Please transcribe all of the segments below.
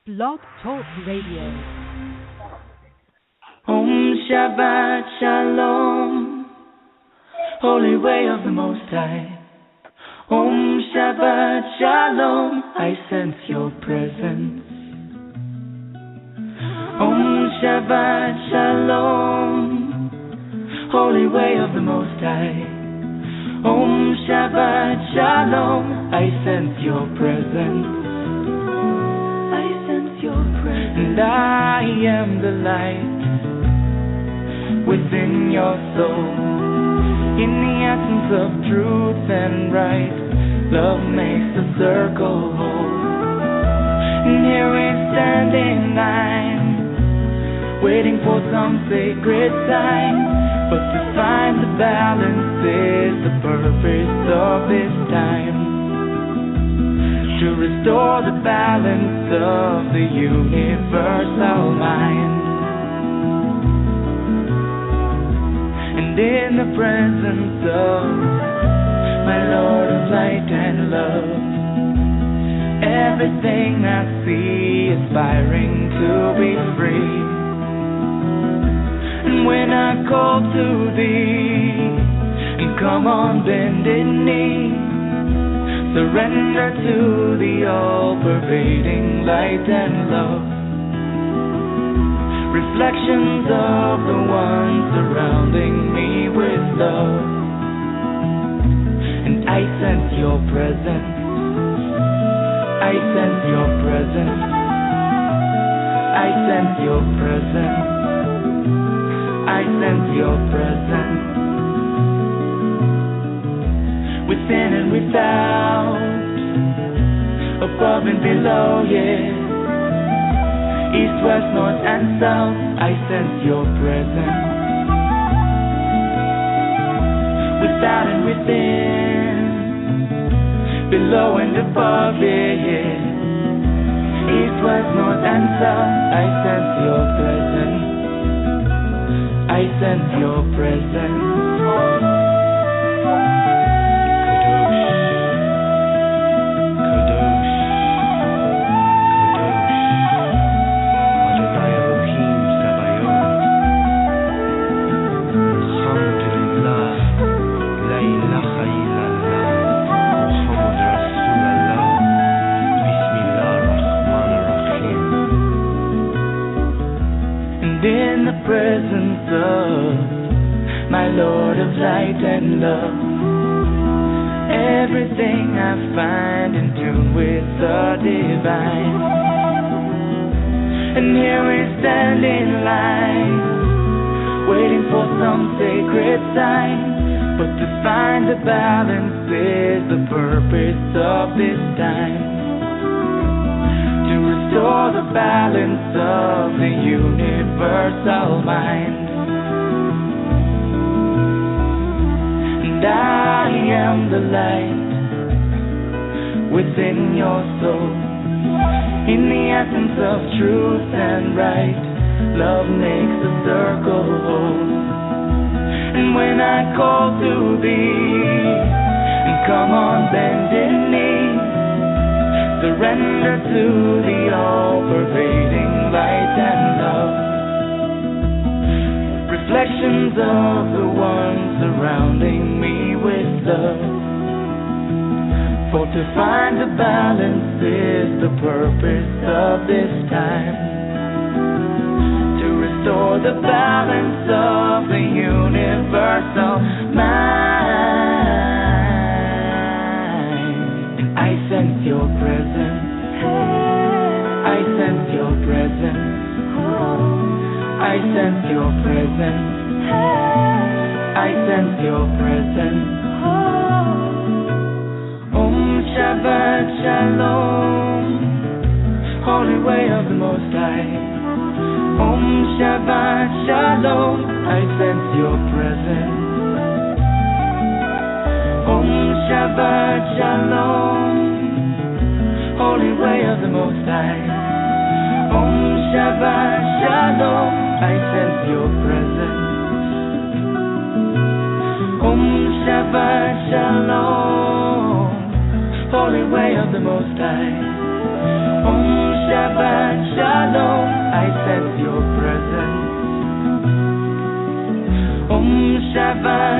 Blog Talk Radio. Om Shabbat Shalom, Holy Way of the Most High. Om Shabbat Shalom, I sense your presence. Om Shabbat Shalom, Holy Way of the Most High. Om Shabbat Shalom, I sense your presence. And I am the light within your soul. In the essence of truth and right, love makes the circle whole. And here we stand in line, waiting for some sacred sign. But to find the balance is the purpose of this time. To restore the balance of the universal mind. And in the presence of my Lord of light and love, everything I see aspiring to be free. And when I call to thee, and come on bended knee, surrender to the all-pervading light and love. Reflections of the one surrounding me with love. And I sense your presence. I sense your presence. I sense your presence. I sense your presence. Within and without, above and below, yeah. East, west, north and south, I sense your presence. Without and within, below and above, yeah, yeah. East, west, north and south, I sense your presence. I sense your presence. In the presence of my Lord of light and love, everything I find in tune with the divine. And here we stand in line, waiting for some sacred sign. But to find the balance is the purpose of this time. To restore the balance of the universal mind. And I am the light within your soul. In the essence of truth and right, love makes the circle whole. And when I call to thee, and come on bended knee, surrender to the all-pervading light and love. Reflections of the one surrounding me with love. For to find the balance is the purpose of this time. To restore the balance of the universal mind. And I sense your presence. I sense your presence. I sense your presence. I sense your presence. Om Shabbat Shalom, Holy Way of the Most High. Om Shabbat Shalom, I sense your presence. Om Shabbat Shalom, Holy Way of the Most High. Om Shabbat Shalom, I sense your presence. Om Shabbat Shalom, Holy Way of the Most High. Om Shabbat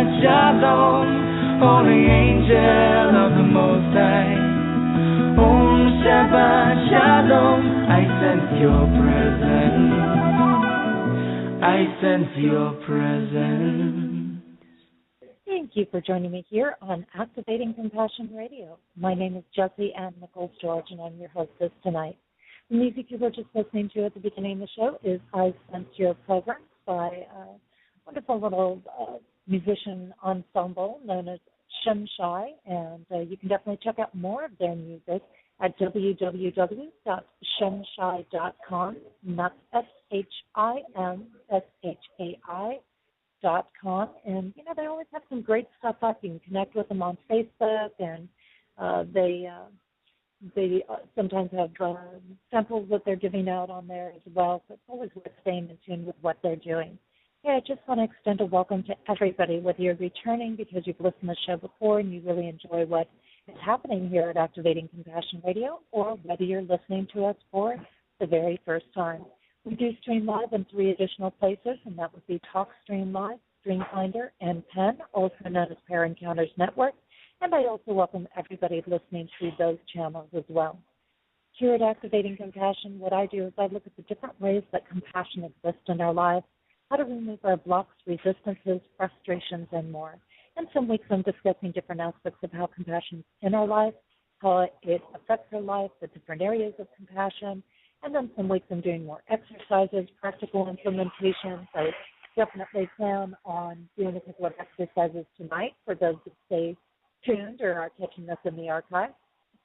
Shalom, holy angel of the Most High. Om Shabbat Shalom, I sense your presence. I sense your presence. Thank you for joining me here on Activating Compassion Radio. My name is Jessie Ann Nichols George, and I'm your hostess tonight. The music you were just listening to at the beginning of the show is I Sense Your Presence by a wonderful little musician ensemble known as Shemshai, and you can definitely check out more of their music at www.shemshai.com, and that's SHIMSHAI.com. And, you know, they always have some great stuff up. You can connect with them on Facebook, and they sometimes have samples that they're giving out on there as well, so it's always worth staying in tune with what they're doing. Yeah, I just want to extend a welcome to everybody, whether you're returning because you've listened to the show before and you really enjoy what is happening here at Activating Compassion Radio, or whether you're listening to us for the very first time. We do stream live in 3 additional places, and that would be TalkStream Live, StreamFinder, and PEN, also known as Pair Encounters Network. And I also welcome everybody listening through those channels as well. Here at Activating Compassion, what I do is I look at the different ways that compassion exists in our lives, how to remove our blocks, resistances, frustrations, and more. And some weeks I'm discussing different aspects of how compassion is in our life, how it affects our life, the different areas of compassion. And then some weeks I'm doing more exercises, practical implementations. I definitely plan on doing a couple of exercises tonight for those that stay tuned or are catching us in the archive.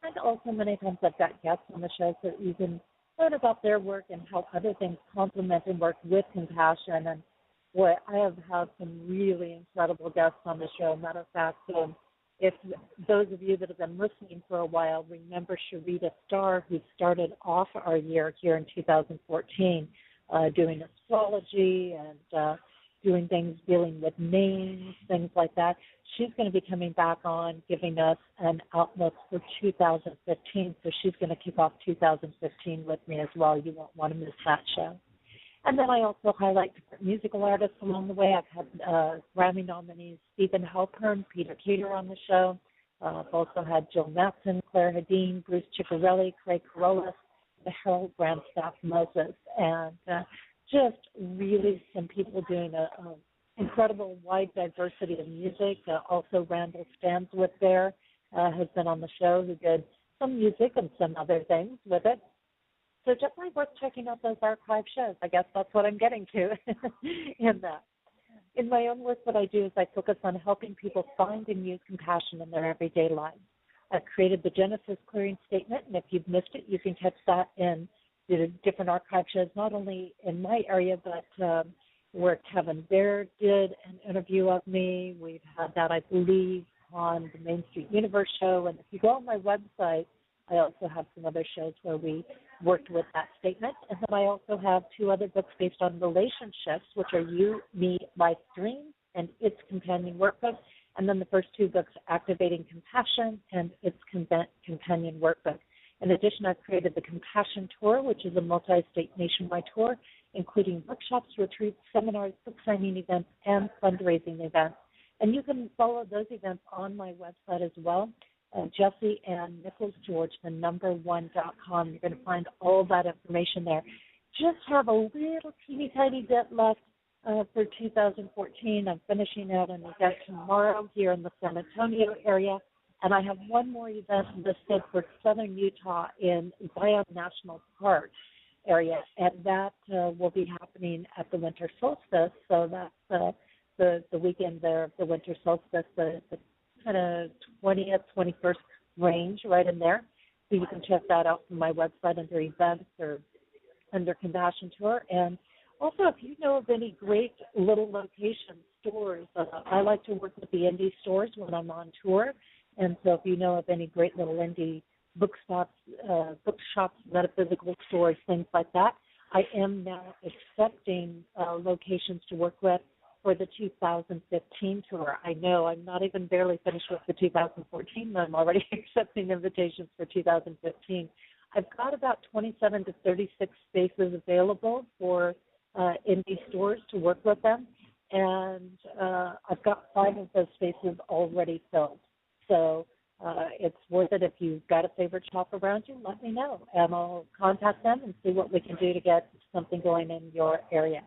And also many times I've got guests on the show so you can learn about their work and how other things complement and work with compassion. And boy, I have had some really incredible guests on the show. Matter of fact, if those of you that have been listening for a while remember Sharita Starr, who started off our year here in 2014 doing astrology and doing things dealing with names, things like that. She's going to be coming back on giving us an outlook for 2015, so she's going to kick off 2015 with me as well. You won't want to miss that show. And then I also highlight different musical artists along the way. I've had Grammy nominees Stephen Halpern, Peter Cater on the show. I've also had Jill Matson, Claire Hedin, Bruce Ciccarelli, Craig Carolus, the Harold Grandstaff Moses, and just really some people doing an incredible wide diversity of music. Also Randall Stanswith there has been on the show, who did some music and some other things with it. So definitely worth checking out those archive shows. I guess that's what I'm getting to in that. In my own work, what I do is I focus on helping people find and use compassion in their everyday lives. I've created the Genesis Clearing Statement, and if you've missed it, you can catch that in the different archive shows, not only in my area, but where Kevin Baird did an interview of me. We've had that, I believe, on the Main Street Universe show. And if you go on my website, I also have some other shows where we worked with that statement. And then I also have 2 other books based on relationships, which are You, Me, Life, Dreams, and Its Companion Workbook. And then the first 2 books, Activating Compassion and Its Companion Workbook. In addition, I've created the Compassion Tour, which is a multi-state nationwide tour, including workshops, retreats, seminars, book signing events, and fundraising events. And you can follow those events on my website as well, Jessie and Nichols George, the #1.com. You're going to find all that information there. Just have a little teeny tiny bit left for 2014. I'm finishing out an event tomorrow here in the San Antonio area, and I have one more event listed for southern Utah in Zion National Park area, and that will be happening at the winter solstice. So that's the weekend there of the winter solstice, the kind of 20th, 21st range right in there. So you can check that out from my website under events or under Compassion Tour. And also, if you know of any great little location stores, I like to work with the indie stores when I'm on tour. And so if you know of any great little indie bookshops, metaphysical stores, things like that, I am now accepting locations to work with for the 2015 tour. I know I'm not even barely finished with the 2014, but I'm already accepting invitations for 2015. I've got about 27 to 36 spaces available for indie stores to work with them. and I've got 5 of those spaces already filled. So it's worth it. If you've got a favorite shop around you, let me know, and I'll contact them and see what we can do to get something going in your area.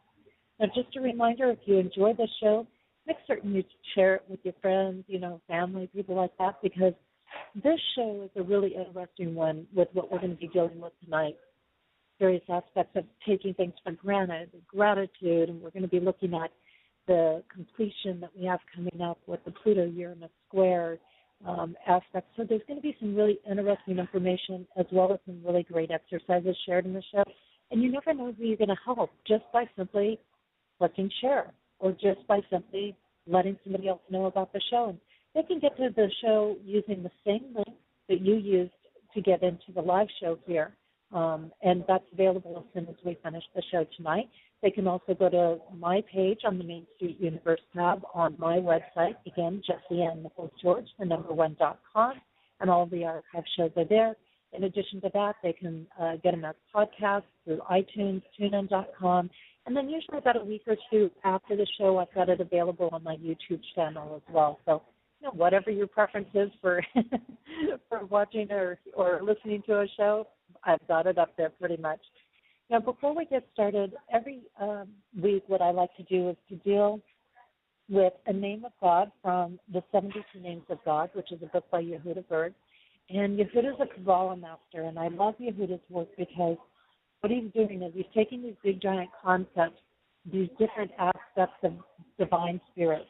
Now, just a reminder, if you enjoy this show, make certain you share it with your friends, family, people like that, because this show is a really interesting one with what we're going to be dealing with tonight. Various aspects of taking things for granted, gratitude, and we're going to be looking at the completion that we have coming up with the Pluto-Uranus square aspect. So there's going to be some really interesting information as well as some really great exercises shared in the show. And you never know who you're going to help just by simply clicking share or just by simply letting somebody else know about the show. And they can get to the show using the same link that you used to get into the live show here. And that's available as soon as we finish the show tonight. They can also go to my page on the Main Street Universe tab on my website. Again, JessieAnnNicholsGeorge1.com, and all the archive shows are there. In addition to that, they can get them as podcasts through iTunes, TuneIn.com, and then usually about a week or two after the show, I've got it available on my YouTube channel as well. So, whatever your preference is for for watching or listening to a show, I've got it up there pretty much. Now, before we get started, every week what I like to do is to deal with a name of God from the 72 Names of God, which is a book by Yehuda Berg. And Yehuda is a Kabbalah master, and I love Yehuda's work because what he's doing is he's taking these big, giant concepts, these different aspects of divine spirit,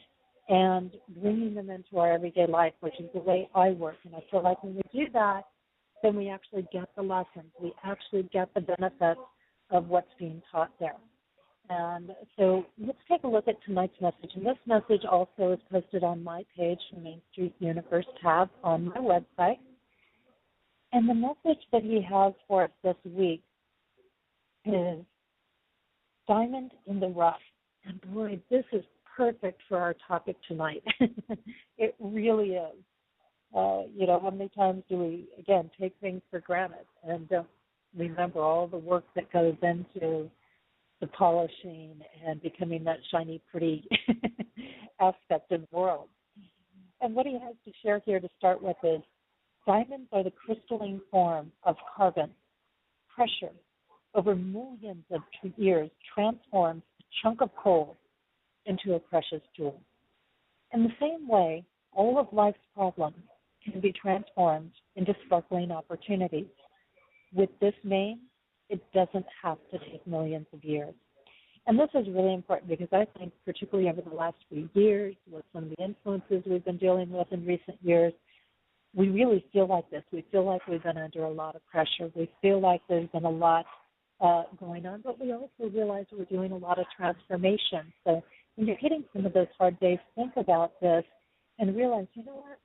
and bringing them into our everyday life, which is the way I work. And I feel like when we do that, then we actually get the lessons. We actually get the benefits of what's being taught there. And so let's take a look at tonight's message. And this message also is posted on my page, the Main Street Universe tab on my website. And the message that he has for us this week is Diamond in the Rough. And boy, this is perfect for our topic tonight. It really is. How many times do we, again, take things for granted and don't remember all the work that goes into the polishing and becoming that shiny, pretty aspect of the world. And what he has to share here to start with is diamonds are the crystalline form of carbon. Pressure over millions of years transforms a chunk of coal into a precious jewel. In the same way, all of life's problems can be transformed into sparkling opportunities. With this name, it doesn't have to take millions of years. And this is really important because I think particularly over the last few years, with some of the influences we've been dealing with in recent years, we really feel like this. We feel like we've been under a lot of pressure. We feel like there's been a lot going on, but we also realize we're doing a lot of transformation. So when you're hitting some of those hard days, think about this and realize, you know what,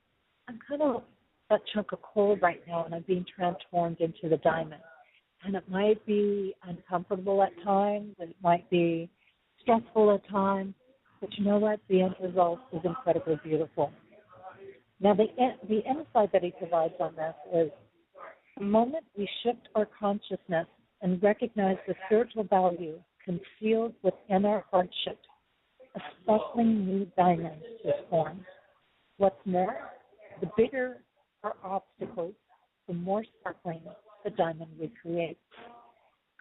I'm kind of that chunk of coal right now, and I'm being transformed into the diamond. And it might be uncomfortable at times, and it might be stressful at times, but you know what? The end result is incredibly beautiful. Now, the insight that he provides on this is the moment we shift our consciousness and recognize the spiritual value concealed within our hardship, a sparkling new diamond is formed. What's more, the bigger our obstacles, the more sparkling the diamond we create.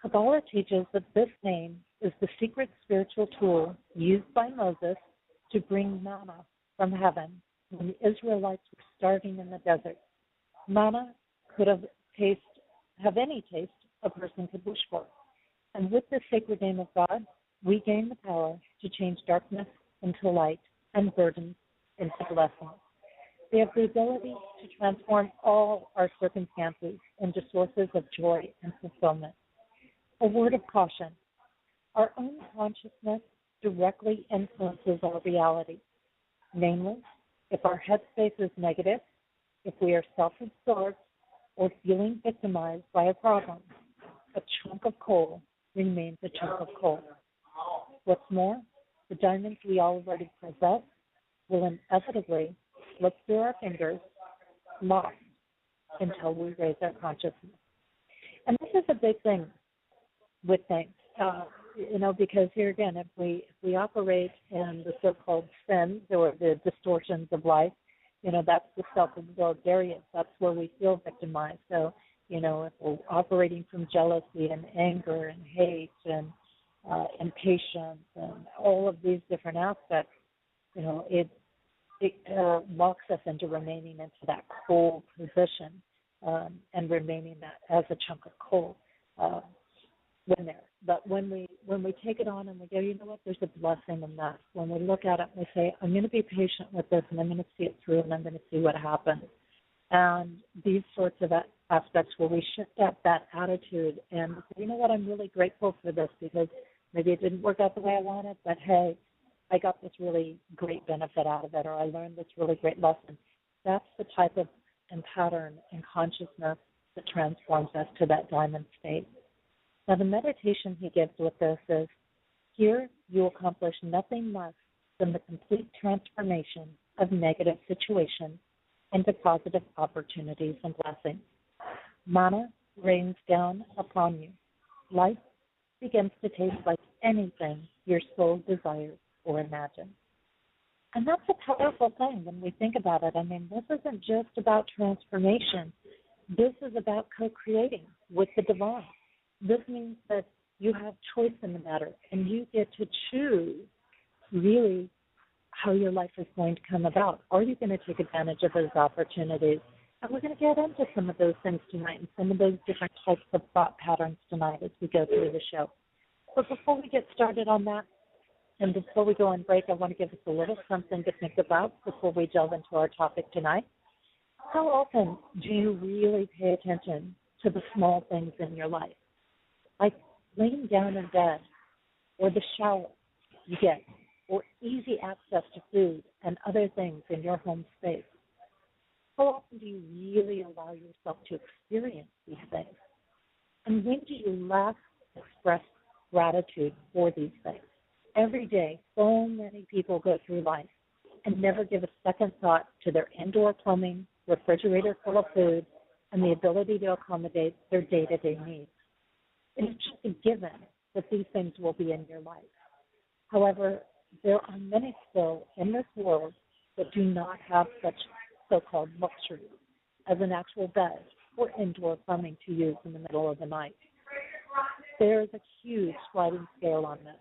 Kabbalah teaches that this name is the secret spiritual tool used by Moses to bring manna from heaven when the Israelites were starving in the desert. Manna could have any taste a person could wish for. And with the sacred name of God, we gain the power to change darkness into light and burdens into blessings. We have the ability to transform all our circumstances into sources of joy and fulfillment. A word of caution. Our own consciousness directly influences our reality. Namely, if our headspace is negative, if we are self-absorbed, or feeling victimized by a problem, a chunk of coal remains a chunk of coal. What's more, the diamonds we already possess will inevitably slip through our fingers, lost, until we raise our consciousness. And this is a big thing with things. because here again, if we operate in the so-called sins or the distortions of life, that's the self-absorbed areas. That's where we feel victimized. So, if we're operating from jealousy and anger and hate and impatience and all of these different aspects, it locks us into remaining into that cold position and remaining that as a chunk of coal when there. But when we take it on and we go, you know what, there's a blessing in that. When we look at it and we say, I'm going to be patient with this and I'm going to see it through and I'm going to see what happens. And these sorts of aspects where we shift up that attitude and say, you know what, I'm really grateful for this because maybe it didn't work out the way I wanted, but hey, I got this really great benefit out of it, or I learned this really great lesson. That's the type of and pattern and consciousness that transforms us to that diamond state. Now, the meditation he gives with this is, here you accomplish nothing less than the complete transformation of negative situations into positive opportunities and blessings. Mana rains down upon you. Life begins to taste like anything your soul desires or imagines. And that's a powerful thing when we think about it. I mean, this isn't just about transformation. This is about co-creating with the divine. This means that you have choice in the matter, and you get to choose really how your life is going to come about. Are you going to take advantage of those opportunities? And we're going to get into some of those things tonight and some of those different types of thought patterns tonight as we go through the show. But before we get started on that, and before we go on break, I want to give us a little something to think about before we delve into our topic tonight. How often do you really pay attention to the small things in your life? Like laying down in bed, or the shower you get, or easy access to food and other things in your home space. How often do you really allow yourself to experience these things? And when do you last express gratitude for these things? Every day, so many people go through life and never give a second thought to their indoor plumbing, refrigerator full of food, and the ability to accommodate their day-to-day needs. It is just a given that these things will be in your life. However, there are many still in this world that do not have such so-called luxuries as an actual bed or indoor plumbing to use in the middle of the night. There is a huge sliding scale on this.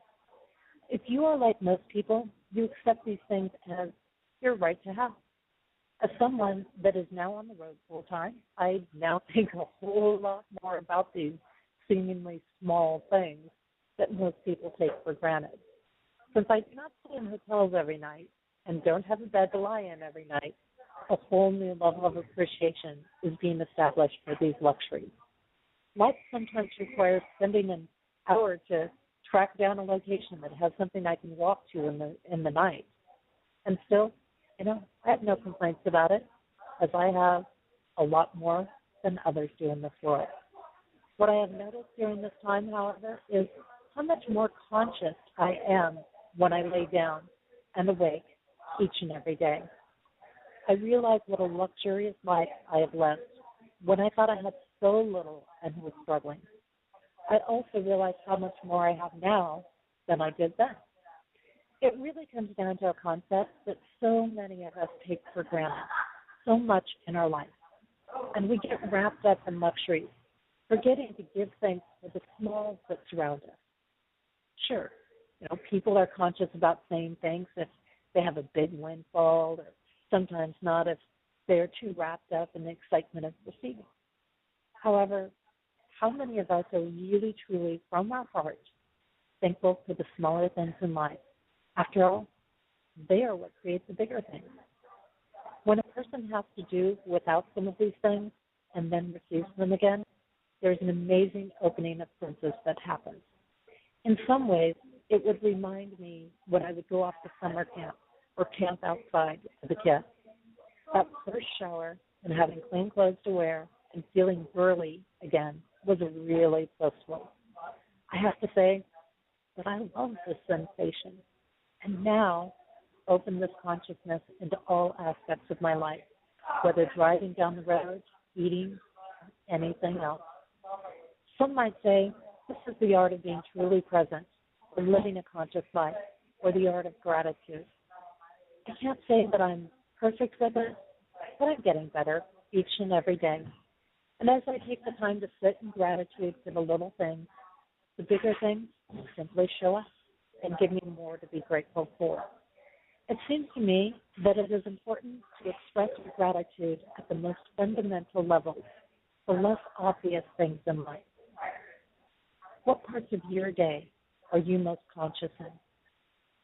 If you are like most people, you accept these things as your right to have. As someone that is now on the road full time, I now think a whole lot more about these seemingly small things that most people take for granted. Since I do not stay in hotels every night and don't have a bed to lie in every night, a whole new level of appreciation is being established for these luxuries. Life sometimes requires spending an hour to track down a location that has something I can walk to in the night. And still, I have no complaints about it, as I have a lot more than others do in this world. What I have noticed during this time, however, is how much more conscious I am when I lay down and awake each and every day. I realize what a luxurious life I have led when I thought I had so little and was struggling. I also realize how much more I have now than I did then. It really comes down to a concept that so many of us take for granted so much in our life. And we get wrapped up in luxuries, forgetting to give thanks for the small that surround us. Sure, people are conscious about saying things if they have a big windfall, or sometimes not if they're too wrapped up in the excitement of receiving. However, how many of us are really, truly, from our hearts, thankful for the smaller things in life? After all, they are what create the bigger things. When a person has to do without some of these things and then receives them again, there's an amazing opening of senses that happens. In some ways, it would remind me when I would go off to summer camp or camp outside as a kid. That first shower and having clean clothes to wear and feeling burly again was a really blissful. I have to say that I love this sensation, and now open this consciousness into all aspects of my life, whether driving down the road, eating, anything else. Some might say this is the art of being truly present or living a conscious life, or the art of gratitude. I can't say that I'm perfect with it, but I'm getting better each and every day. And as I take the time to sit in gratitude for the little things, the bigger things simply show up and give me more to be grateful for. It seems to me that it is important to express your gratitude at the most fundamental level, the less obvious things in life. What parts of your day are you most conscious in?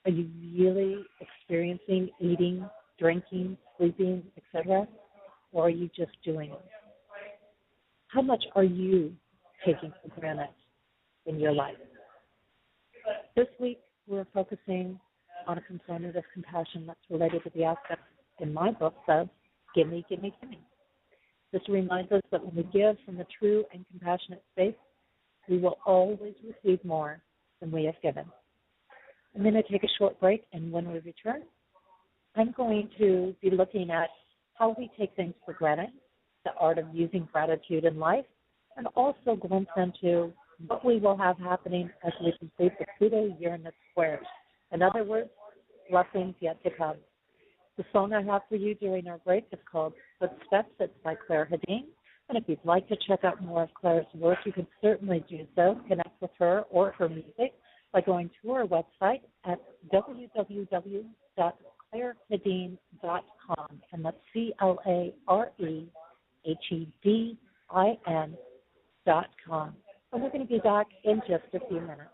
Are you really experiencing eating, drinking, sleeping, etc.? Or are you just doing it? How much are you taking for granted in your life? This week, we're focusing on a component of compassion that's related to the aspect in my book of gimme, gimme, gimme. This reminds us that when we give from a true and compassionate space, we will always receive more than we have given. I'm going to take a short break, and when we return, I'm going to be looking at how we take things for granted, the art of using gratitude in life, and also glimpse into what we will have happening as we complete the Pluto-Uranus squares. In other words, blessings yet to come. The song I have for you during our break is called Footsteps. It's by Claire Hedin. And if you'd like to check out more of Claire's work, you can certainly do so. Connect with her or her music by going to her website at www.clairehedin.com. And that's CLAREHEDIN.com. And we're going to be back in just a few minutes.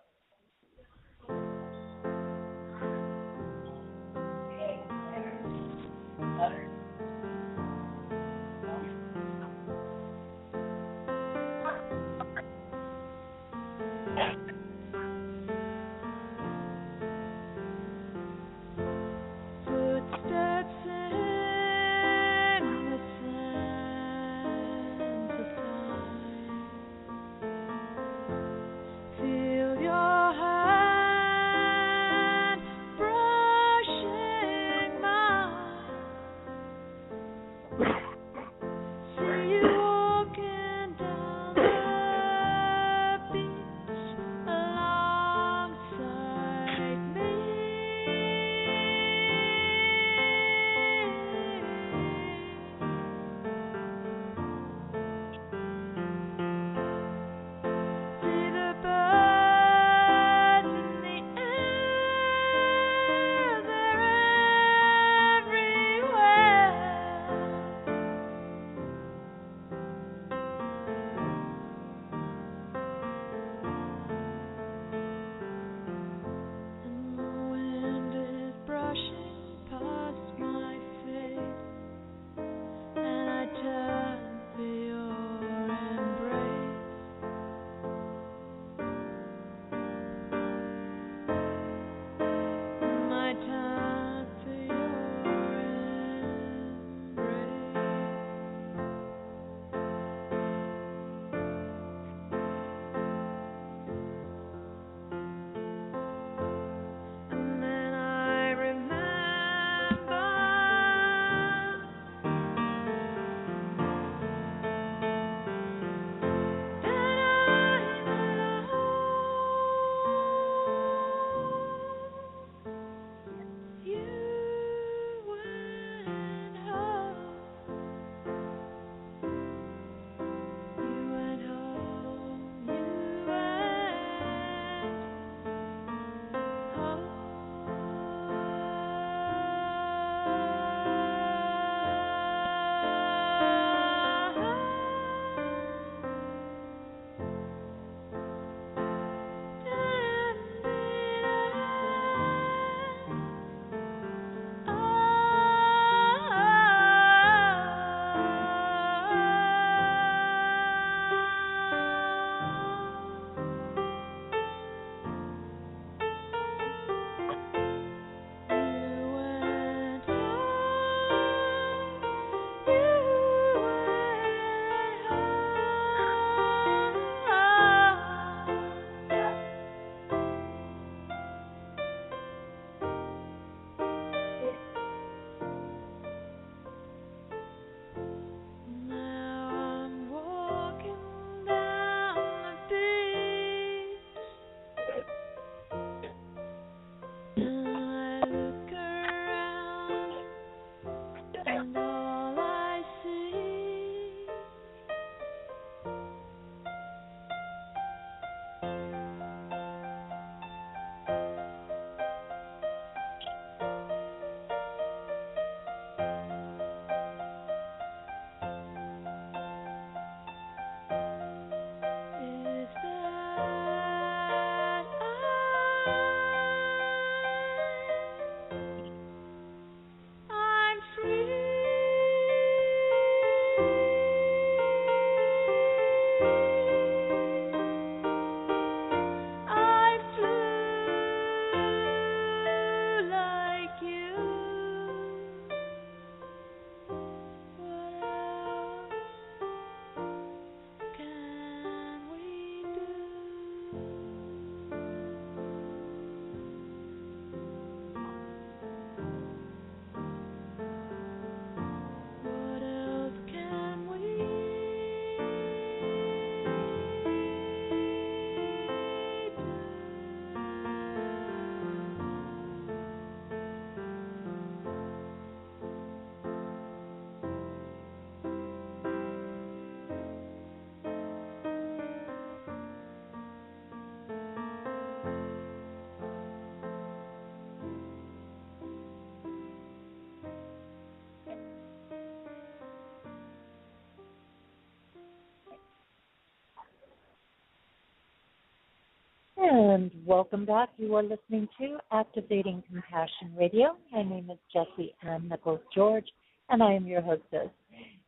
And welcome back. You are listening to Activating Compassion Radio. My name is Jessie Ann Nichols George, and I am your hostess.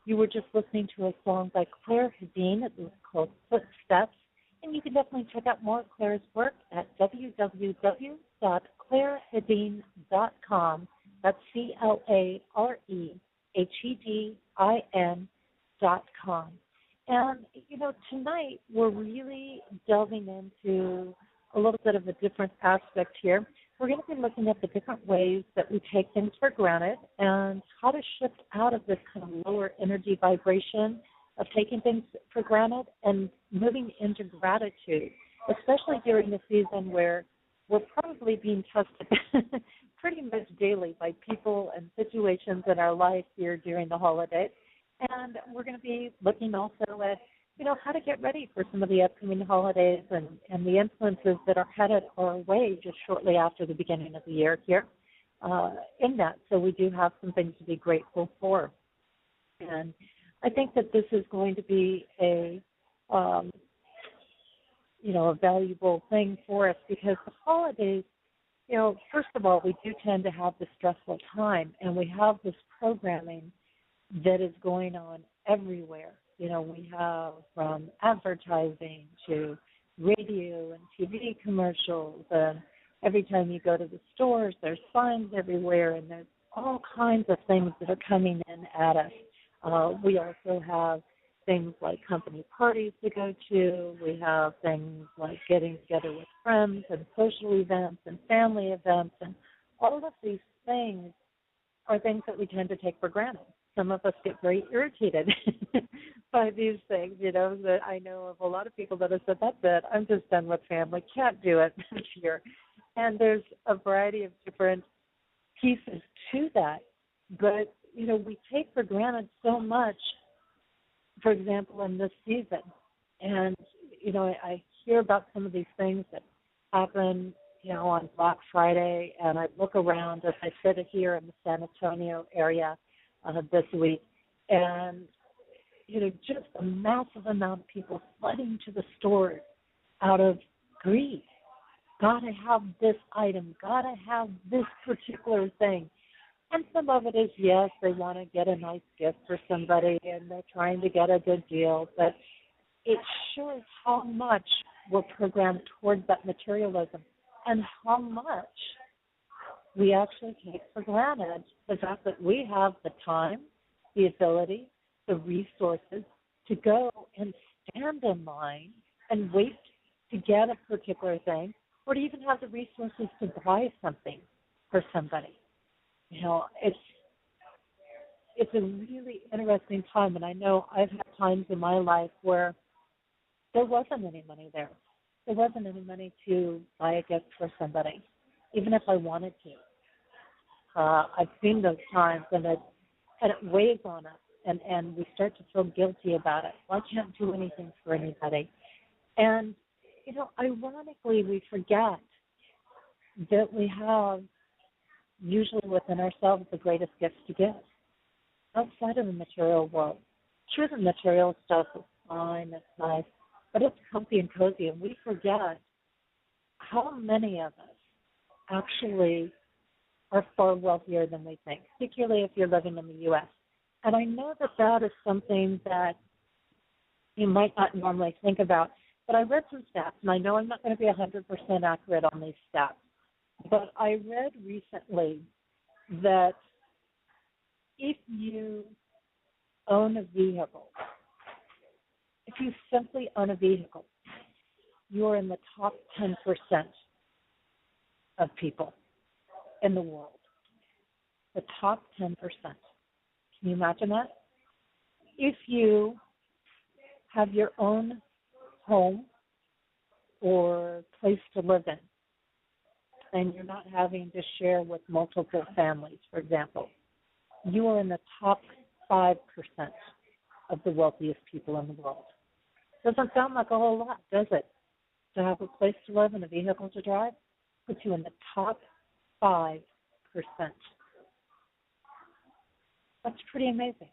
You were just listening to a song by Claire Hedin. It was called Footsteps, and you can definitely check out more of Claire's work at www.clairehedin.com. That's CLAREHEDIN.com. And, tonight we're really delving into a little bit of a different aspect here. We're going to be looking at the different ways that we take things for granted and how to shift out of this kind of lower energy vibration of taking things for granted and moving into gratitude, especially during the season where we're probably being tested pretty much daily by people and situations in our life here during the holidays. And we're going to be looking also at, how to get ready for some of the upcoming holidays and the influences that are headed our way just shortly after the beginning of the year here in that. So we do have some things to be grateful for. And I think that this is going to be a valuable thing for us because the holidays, first of all, we do tend to have this stressful time, and we have this programming that is going on everywhere. We have from advertising to radio and TV commercials, and every time you go to the stores, there's signs everywhere, and there's all kinds of things that are coming in at us. We also have things like company parties to go to. We have things like getting together with friends and social events and family events, and all of these things are things that we tend to take for granted. Some of us get very irritated by these things, that I know of a lot of people that have said, that's it, I'm just done with family, can't do it this year. And there's a variety of different pieces to that. But, we take for granted so much, for example, in this season. And, I hear about some of these things that happen, on Black Friday, and I look around as I sit here in the San Antonio area this week, and just a massive amount of people flooding to the stores out of greed. Gotta have this item, gotta have this particular thing. And some of it is, yes, they want to get a nice gift for somebody and they're trying to get a good deal, but it shows how much we're programmed towards that materialism and how much we actually take for granted the fact that we have the time, the ability, the resources to go and stand in line and wait to get a particular thing, or to even have the resources to buy something for somebody. It's a really interesting time, and I know I've had times in my life where there wasn't any money there. There wasn't any money to buy a gift for somebody, even if I wanted to. I've seen those times, and it weighs on us, and we start to feel guilty about it. Well, I can't do anything for anybody. And, ironically, we forget that we have usually within ourselves the greatest gifts to give outside of the material world. Sure, the material stuff is fine, it's nice, but it's comfy and cozy, and we forget how many of us actually are far wealthier than we think, particularly if you're living in the U.S. And I know that that is something that you might not normally think about, but I read some stats, and I know I'm not going to be 100% accurate on these stats, but I read recently that if you own a vehicle, if you simply own a vehicle, you're in the top 10% of people in the world. The top 10%. Can you imagine that? If you have your own home or place to live in, and you're not having to share with multiple families, for example, you are in the top 5% of the wealthiest people in the world. Doesn't sound like a whole lot, does it? To have a place to live and a vehicle to drive puts you in the top 5%. That's pretty amazing.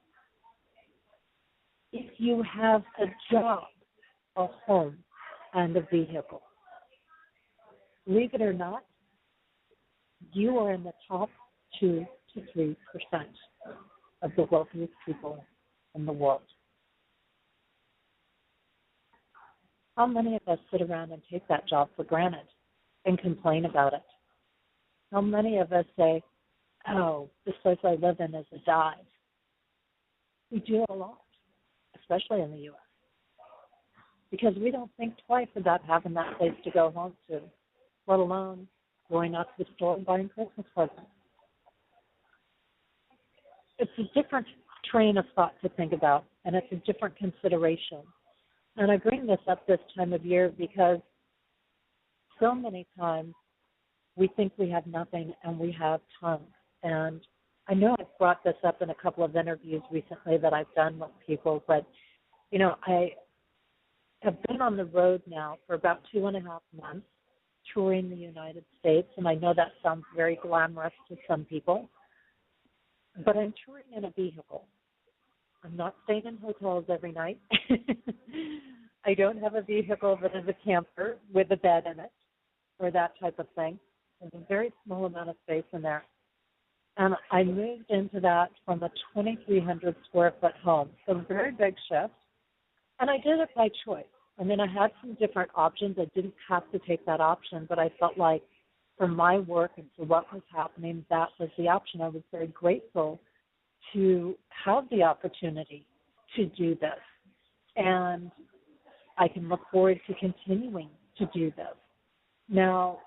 If you have a job, a home, and a vehicle, Believe it or not, you are in the top 2 to 3% of the wealthiest people in the world. How many of us sit around and take that job for granted and complain about it? How many of us say, oh, this place I live in is a dive? We do it a lot, especially in the U.S., because we don't think twice about having that place to go home to, let alone going out to the store and buying Christmas presents. It's a different train of thought to think about, and it's a different consideration. And I bring this up this time of year because so many times we think we have nothing and we have tons. And I know I've brought this up in a couple of interviews recently that I've done with people, but, you know, I have been on the road now for about 2.5 months touring the United States, and I know that sounds very glamorous to some people, but I'm touring in a vehicle. I'm not staying in hotels every night. I don't have a vehicle that is a camper with a bed in it or that type of thing. There's a very small amount of space in there. And I moved into that from a 2,300 square foot home. So a very big shift. And I did it by choice. I mean, I had some different options. I didn't have to take that option, but I felt like for my work and for what was happening, that was the option. I was very grateful to have the opportunity to do this. And I can look forward to continuing to do this. Now,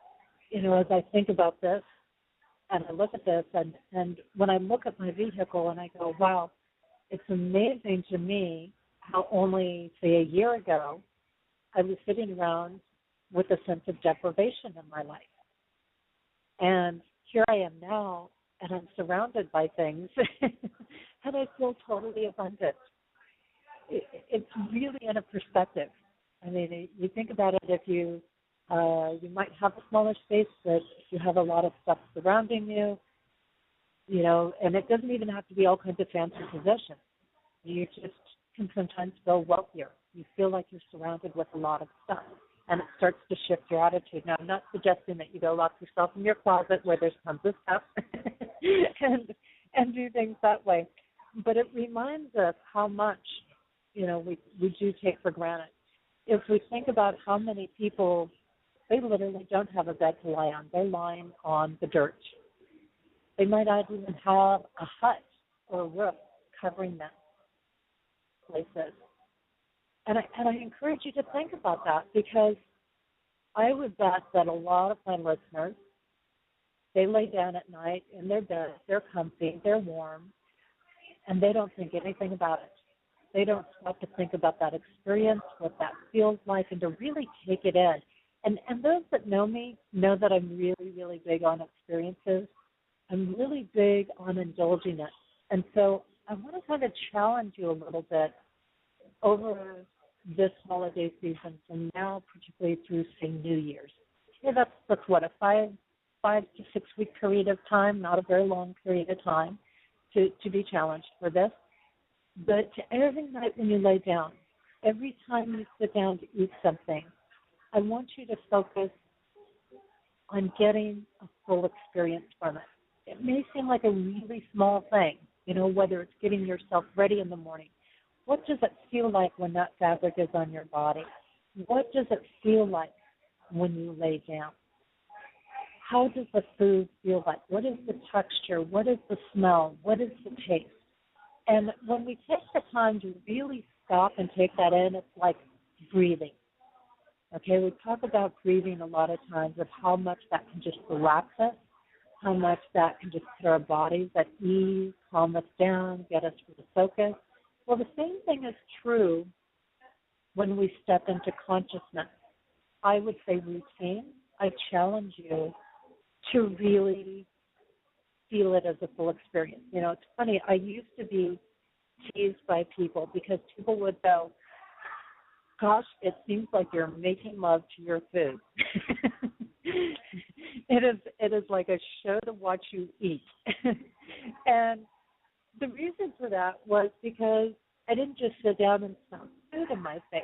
you know, as I think about this and I look at this, and when I look at my vehicle and I go, wow, it's amazing to me how only, say, a year ago, I was sitting around with a sense of deprivation in my life. And here I am now, and I'm surrounded by things, and I feel totally abundant. It's really in a perspective. I mean, you think about it, if you might have a smaller space, but you have a lot of stuff surrounding you, you know, and it doesn't even have to be all kinds of fancy possessions. You just can sometimes feel wealthier. You feel like you're surrounded with a lot of stuff, and it starts to shift your attitude. Now, I'm not suggesting that you go lock yourself in your closet where there's tons of stuff and do things that way, but it reminds us how much, you know, we do take for granted. If we think about how many people, they literally don't have a bed to lie on. They're lying on the dirt. They might not even have a hut or a roof covering them places. And I encourage you to think about that, because I would bet that a lot of my listeners, they lay down at night in their bed, they're comfy, they're warm, and they don't think anything about it. They don't stop to think about that experience, what that feels like, and to really take it in. And those that know me know that I'm really, really big on experiences. I'm really big on indulging it. And so I want to kind of challenge you a little bit over this holiday season, and now particularly through, say, New Year's. Okay, that's what, a 5 to 6 week period of time, not a very long period of time to be challenged for this. But every night when you lay down, every time you sit down to eat something, I want you to focus on getting a full experience from it. It may seem like a really small thing, you know, whether it's getting yourself ready in the morning. What does it feel like when that fabric is on your body? What does it feel like when you lay down? How does the food feel like? What is the texture? What is the smell? What is the taste? And when we take the time to really stop and take that in, it's like breathing. Okay, we talk about breathing a lot of times, of how much that can just relax us, how much that can just put our bodies at ease, calm us down, get us to focus. Well, the same thing is true when we step into consciousness. I would say routine. I challenge you to really feel it as a full experience. You know, it's funny, I used to be teased by people because people would go, gosh, it seems like you're making love to your food. It is like a show to watch you eat. And the reason for that was because I didn't just sit down and smell food in my face.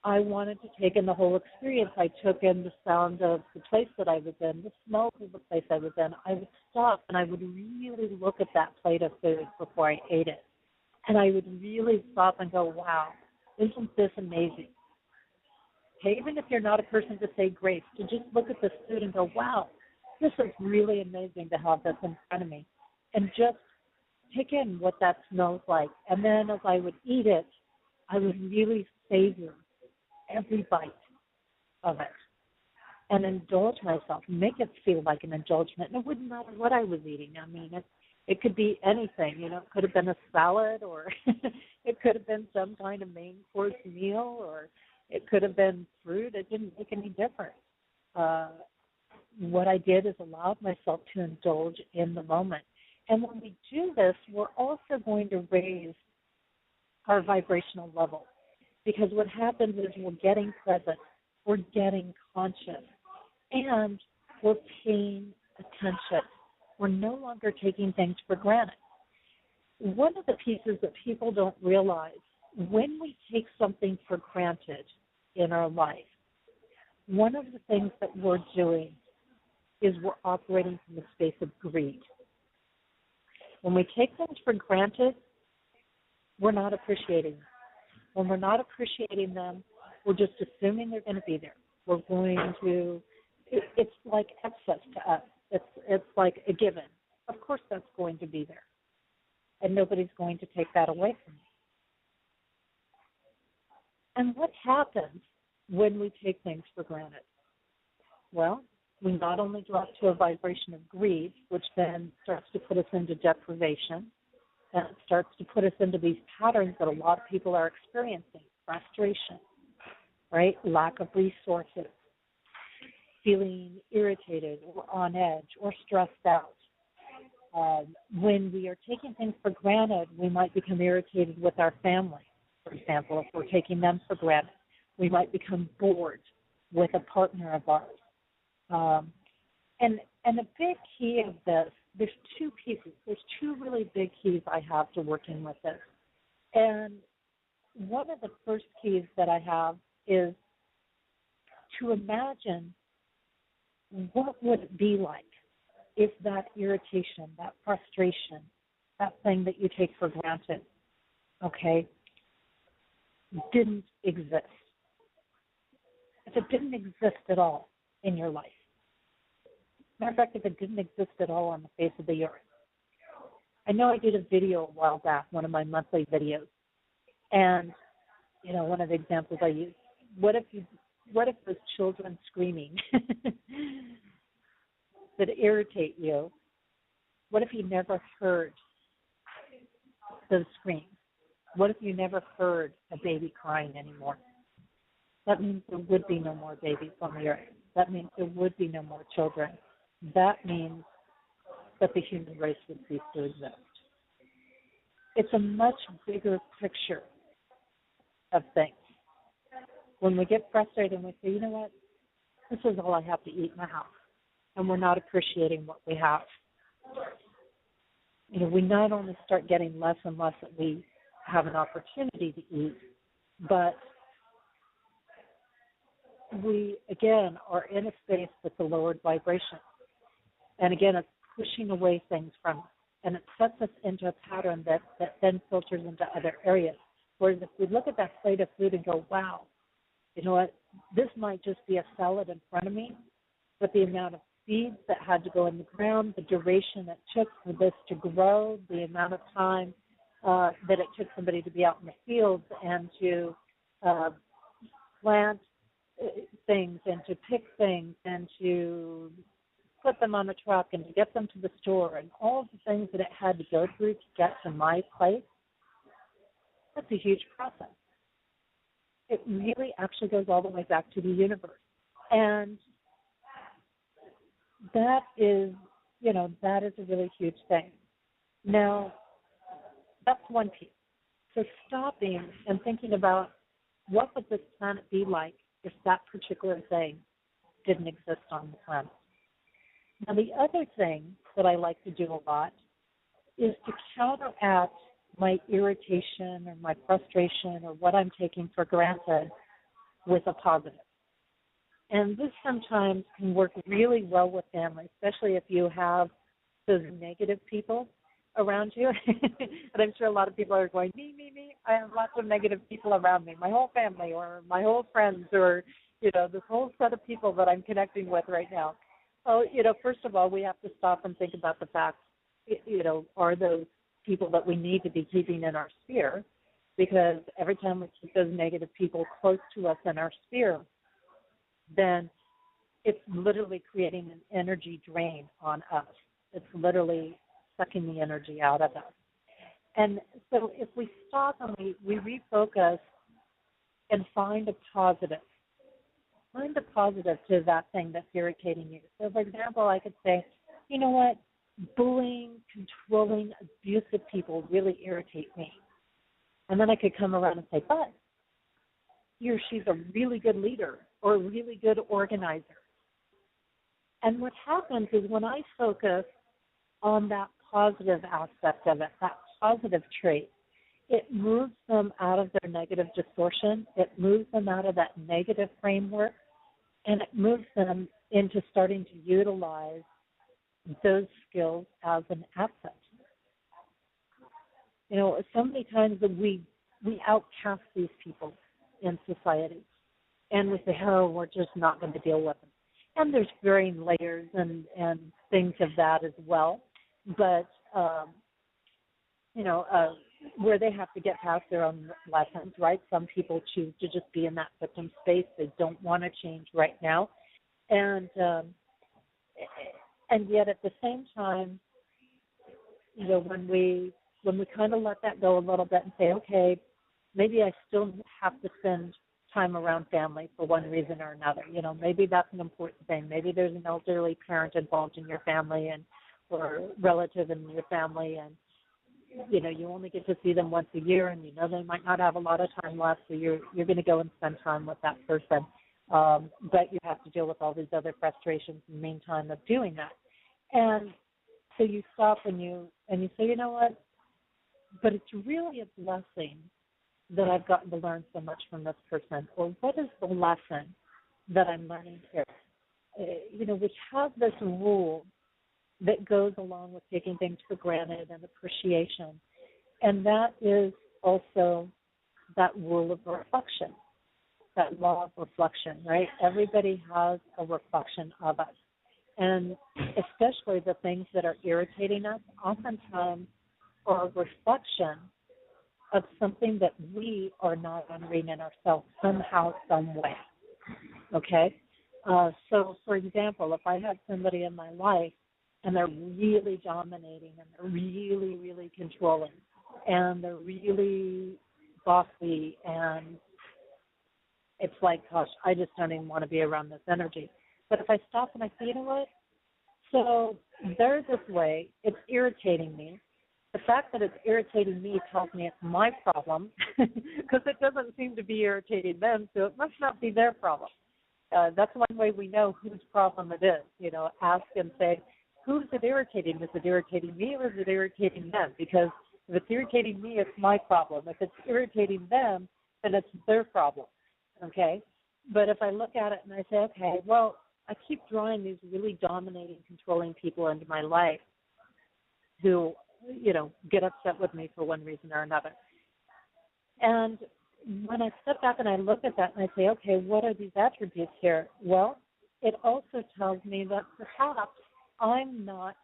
I wanted to take in the whole experience. I took in the sound of the place that I was in, the smells of the place I was in. I would stop and I would really look at that plate of food before I ate it. And I would really stop and go, wow, isn't this amazing? Okay, even if you're not a person to say grace, to just look at this food and go, wow, this is really amazing to have this in front of me. And just take in what that smells like. And then as I would eat it, I would really savor every bite of it and indulge myself, make it feel like an indulgence. And it wouldn't matter what I was eating. I mean, it could be anything. You know, it could have been a salad, or it could have been some kind of main course meal, or it could have been fruit. It didn't make any difference. What I did is allowed myself to indulge in the moment. And when we do this, we're also going to raise our vibrational level. Because what happens is we're getting present, we're getting conscious, and we're paying attention. We're no longer taking things for granted. One of the pieces that people don't realize, when we take something for granted in our life, one of the things that we're doing is we're operating from the space of greed. When we take things for granted, we're not appreciating them. When we're not appreciating them, we're just assuming they're going to be there. We're going to, it's like excess to us. It's like a given. Of course that's going to be there. And nobody's going to take that away from me. And what happens when we take things for granted? Well, we not only drop to a vibration of greed, which then starts to put us into deprivation, and it starts to put us into these patterns that a lot of people are experiencing: frustration, right? Lack of resources, feeling irritated or on edge or stressed out. When we are taking things for granted, we might become irritated with our family, for example, if we're taking them for granted. We might become bored with a partner of ours. And a big key of this, there's two pieces. There's two really big keys I have to working with this. And one of the first keys that I have is to imagine what would it be like if that irritation, that frustration, that thing that you take for granted, okay, didn't exist. If it didn't exist at all in your life. Matter of fact, if it didn't exist at all on the face of the earth. I know I did a video a while back, one of my monthly videos, and, you know, one of the examples I used, what if those children screaming that irritate you, what if you never heard those screams? What if you never heard a baby crying anymore? That means there would be no more babies on the earth. That means there would be no more children. That means that the human race would cease to exist. It's a much bigger picture of things. When we get frustrated and we say, you know what, this is all I have to eat in the house, and we're not appreciating what we have. You know, we not only start getting less and less that we have an opportunity to eat, but we, again, are in a space that's a lowered vibration. And again, it's pushing away things from us. And it sets us into a pattern that then filters into other areas. Whereas if we look at that plate of food and go, wow, you know what, this might just be a salad in front of me, but the amount of seeds that had to go in the ground, the duration it took for this to grow, the amount of time that it took somebody to be out in the fields and to plant things and to pick things and to put them on a truck and to get them to the store and all the things that it had to go through to get to my place, that's a huge process. It really actually goes all the way back to the universe. And that is, you know, that is a really huge thing. Now, that's one piece. So stopping and thinking about what would this planet be like if that particular thing didn't exist on the planet. Now, the other thing that I like to do a lot is to counteract my irritation or my frustration or what I'm taking for granted with a positive. And this sometimes can work really well with family, especially if you have those negative people around you. And I'm sure a lot of people are going, me. I have lots of negative people around me, my whole family or my whole friends or, this whole set of people that I'm connecting with right now. Well, first of all, we have to stop and think about the fact, are those people that we need to be keeping in our sphere? Because every time we keep those negative people close to us in our sphere, then it's literally creating an energy drain on us. It's literally sucking the energy out of us. And so if we stop and we refocus and find a positive to that thing that's irritating you. So, for example, I could say, you know what, bullying, controlling, abusive people really irritate me. And then I could come around and say, but he or she's a really good leader or a really good organizer. And what happens is when I focus on that positive aspect of it, that positive trait, it moves them out of their negative distortion. It moves them out of that negative framework, and it moves them into starting to utilize those skills as an asset. So many times that we outcast these people in society, and we say, oh, we're just not going to deal with them. And there's varying layers and things of that as well. But, where they have to get past their own lessons, right? Some people choose to just be in that victim space. They don't want to change right now. And yet at the same time, when we kind of let that go a little bit and say, okay, maybe I still have to spend time around family for one reason or another. Maybe that's an important thing. Maybe there's an elderly parent involved in your family or relative in your family, and you only get to see them once a year, and they might not have a lot of time left, so you're going to go and spend time with that person. But you have to deal with all these other frustrations in the meantime of doing that. And so you stop and you say, you know what? But it's really a blessing that I've gotten to learn so much from this person, or what is the lesson that I'm learning here? We have this rule that goes along with taking things for granted and appreciation, and that is also that rule of reflection, that law of reflection, right? Everybody has a reflection of us, and especially the things that are irritating us oftentimes are a reflection of something that we are not honoring in ourselves somehow, some way, okay? So, for example, if I have somebody in my life and they're really dominating and they're really, really controlling and they're really bossy, and it's like, gosh, I just don't even want to be around this energy. But if I stop and I say, you know what? So they're this way, it's irritating me. The fact that it's irritating me tells me it's my problem because it doesn't seem to be irritating them, so it must not be their problem. That's one way we know whose problem it is. Ask and say, who's it irritating? Is it irritating me or is it irritating them? Because if it's irritating me, it's my problem. If it's irritating them, then it's their problem, okay? But if I look at it and I say, okay, well, I keep drawing these really dominating, controlling people into my life who, get upset with me for one reason or another. And when I step back and I look at that and I say, okay, what are these attributes here? Well, it also tells me that perhaps I'm not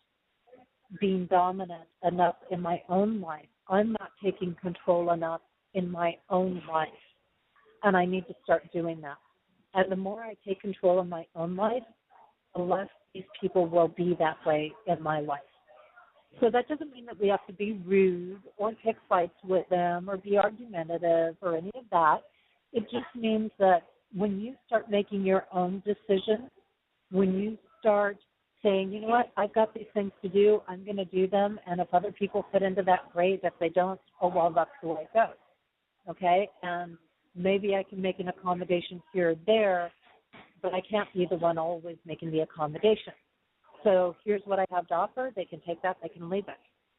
being dominant enough in my own life. I'm not taking control enough in my own life. And I need to start doing that. And the more I take control of my own life, the less these people will be that way in my life. So that doesn't mean that we have to be rude or pick fights with them or be argumentative or any of that. It just means that when you start making your own decisions, when you start saying, you know what, I've got these things to do, I'm going to do them, and if other people fit into that, great. If they don't, oh, well, that's the way it goes, okay? And maybe I can make an accommodation here or there, but I can't be the one always making the accommodation. So here's what I have to offer. They can take that. They can leave it.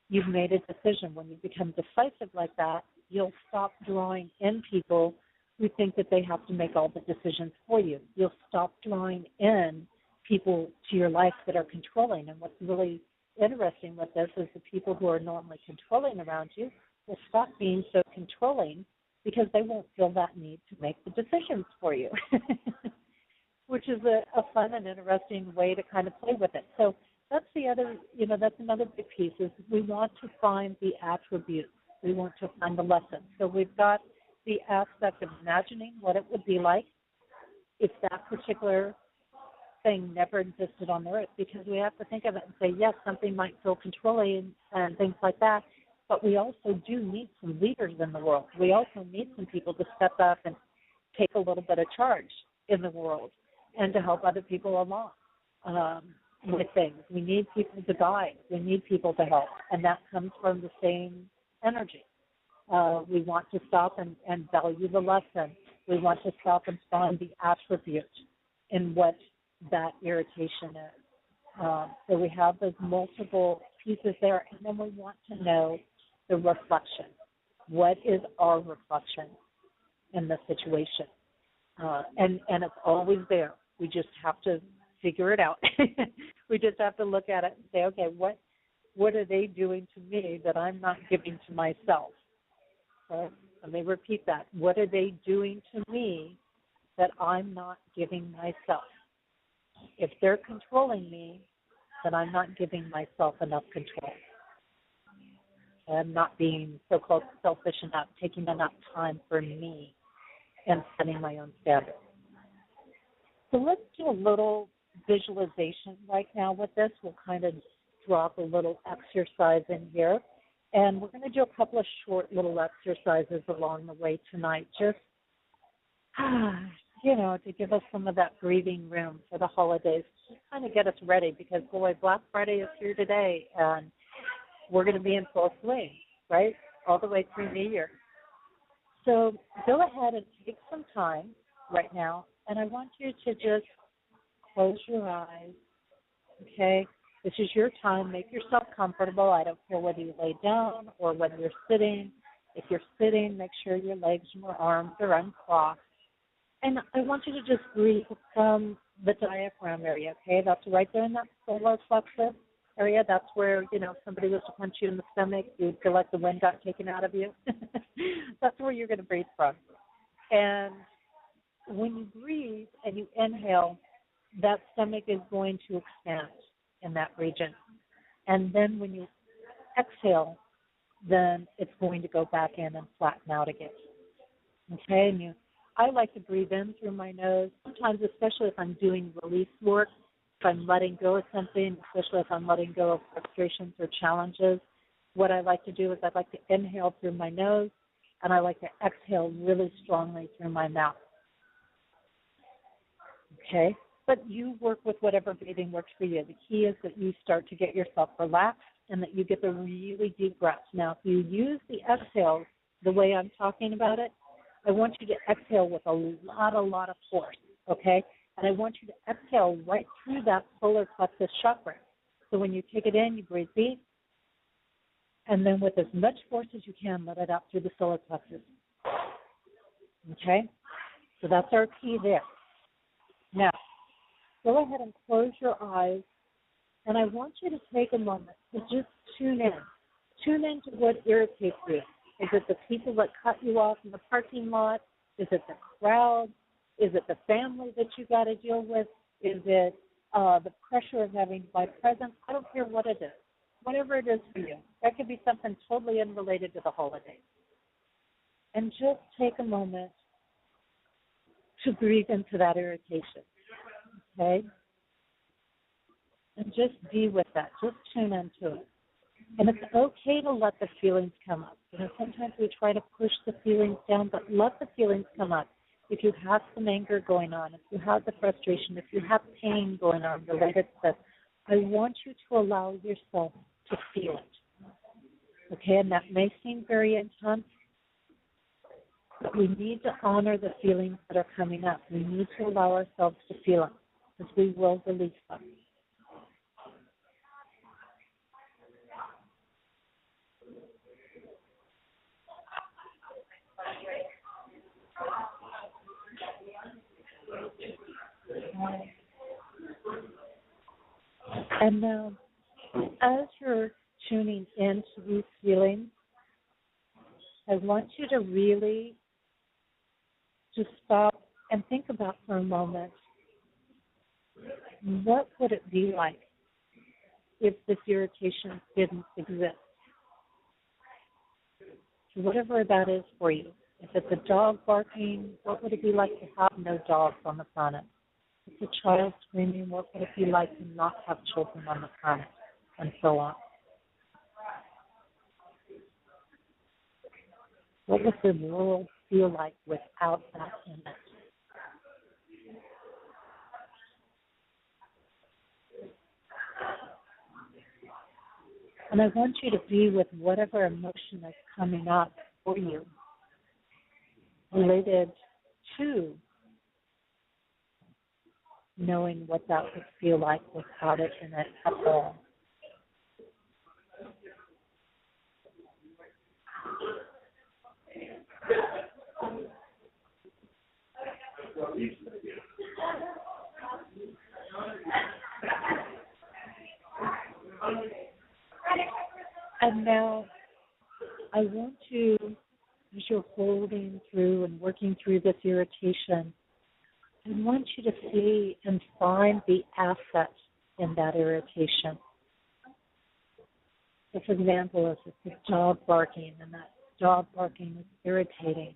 You've made a decision. When you become decisive like that, you'll stop drawing in people who think that they have to make all the decisions for you. You'll stop drawing in people to your life that are controlling. And what's really interesting with this is the people who are normally controlling around you will stop being so controlling because they won't feel that need to make the decisions for you, which is a fun and interesting way to kind of play with it. So that's the other, that's another big piece is we want to find the attributes. We want to find the lessons. So we've got the aspect of imagining what it would be like if that particular thing never existed on the earth, because we have to think of it and say, yes, something might feel controlling and things like that, but we also do need some leaders in the world. We also need some people to step up and take a little bit of charge in the world and to help other people along with things. We need people to guide. We need people to help, and that comes from the same energy. We want to stop and value the lesson. We want to stop and find the attribute in what that irritation is. So we have those multiple pieces there, and then we want to know the reflection. What is our reflection in the situation? And it's always there. We just have to figure it out. We just have to look at it and say, okay, what are they doing to me that I'm not giving to myself? So let me repeat that. What are they doing to me that I'm not giving myself? If they're controlling me, then I'm not giving myself enough control. I'm not being so-called selfish enough, taking enough time for me and setting my own standards. So let's do a little visualization right now with this. We'll kind of drop a little exercise in here. And we're going to do a couple of short little exercises along the way tonight, just, to give us some of that breathing room for the holidays, just kind of get us ready because, boy, Black Friday is here today, and we're going to be in full swing, right, all the way through New Year. So go ahead and take some time right now, and I want you to just close your eyes, okay? This is your time. Make yourself comfortable. I don't care whether you lay down or whether you're sitting. If you're sitting, make sure your legs and your arms are uncrossed. And I want you to just breathe from the diaphragm area, okay? That's right there in that solar plexus area. That's where, if somebody was to punch you in the stomach, you'd feel like the wind got taken out of you. That's where you're going to breathe from. And when you breathe and you inhale, that stomach is going to expand in that region. And then when you exhale, then it's going to go back in and flatten out again. Okay? And I like to breathe in through my nose, sometimes especially if I'm doing release work, if I'm letting go of something, especially if I'm letting go of frustrations or challenges. What I like to do is I like to inhale through my nose, and I like to exhale really strongly through my mouth. Okay? But you work with whatever breathing works for you. The key is that you start to get yourself relaxed and that you get the really deep breaths. Now, if you use the exhale the way I'm talking about it, I want you to exhale with a lot of force, okay? And I want you to exhale right through that solar plexus chakra. So when you take it in, you breathe deep, and then with as much force as you can, let it out through the solar plexus. Okay? So that's our key there. Now, go ahead and close your eyes, and I want you to take a moment to just tune in. Tune in to what irritates you. Is it the people that cut you off in the parking lot? Is it the crowd? Is it the family that you got to deal with? Is it the pressure of having my presence? I don't care what it is. Whatever it is for you. That could be something totally unrelated to the holidays. And just take a moment to breathe into that irritation. Okay? And just be with that. Just tune into it. And it's okay to let the feelings come up. Sometimes we try to push the feelings down, but let the feelings come up. If you have some anger going on, if you have the frustration, if you have pain going on related to this, I want you to allow yourself to feel it. Okay, and that may seem very intense, but we need to honor the feelings that are coming up. We need to allow ourselves to feel them, because we will release them. And now, as you're tuning into these feelings, I want you to really just stop and think about for a moment, what would it be like if this irritation didn't exist? So whatever that is for you. If it's a dog barking, what would it be like to have no dogs on the planet? If it's a child screaming, what would it be like to not have children on the planet? And so on. What would the world feel like without that in it? And I want you to be with whatever emotion is coming up for you related to knowing what that would feel like without it in it at all. And now I want you, as you're holding through and working through this irritation, I want you to see and find the asset in that irritation. So for example, if it's a dog barking and that dog barking is irritating,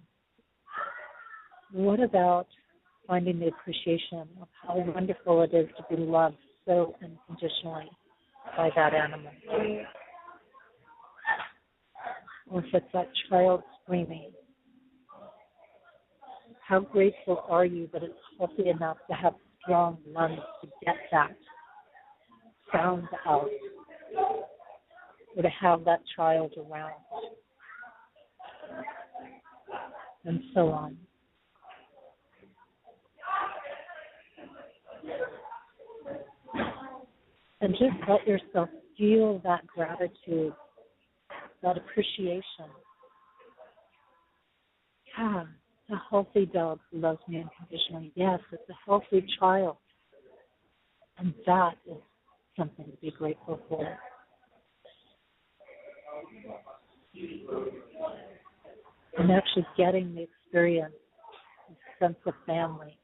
what about finding the appreciation of how wonderful it is to be loved so unconditionally by that animal? Or if it's that child screaming, how grateful are you that it's healthy enough to have strong lungs to get that sound out, or to have that child around, and so on. And just let yourself feel that gratitude, that appreciation. Yeah, it's a healthy dog who loves me unconditionally. Yes, it's a healthy child. And that is something to be grateful for. And actually getting the experience, the sense of family,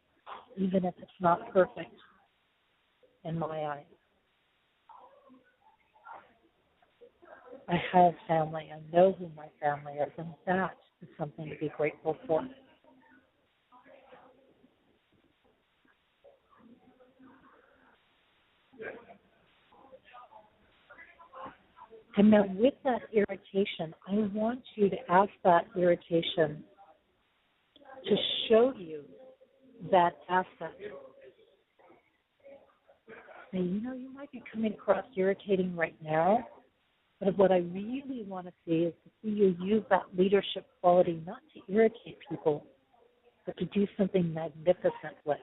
even if it's not perfect in my eyes. I have family. I know who my family is, and that is something to be grateful for. And now with that irritation, I want you to ask that irritation to show you that asset. Now, you might be coming across irritating right now, but what I really want to see is to see you use that leadership quality not to irritate people, but to do something magnificent with.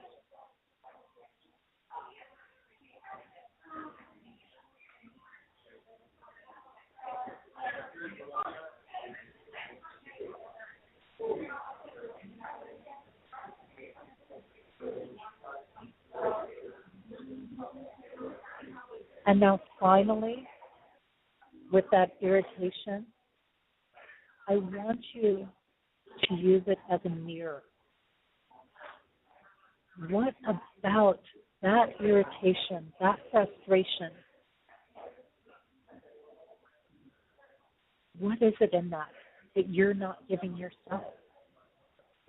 And now finally, with that irritation, I want you to use it as a mirror. What about that irritation, that frustration? What is it in that you're not giving yourself?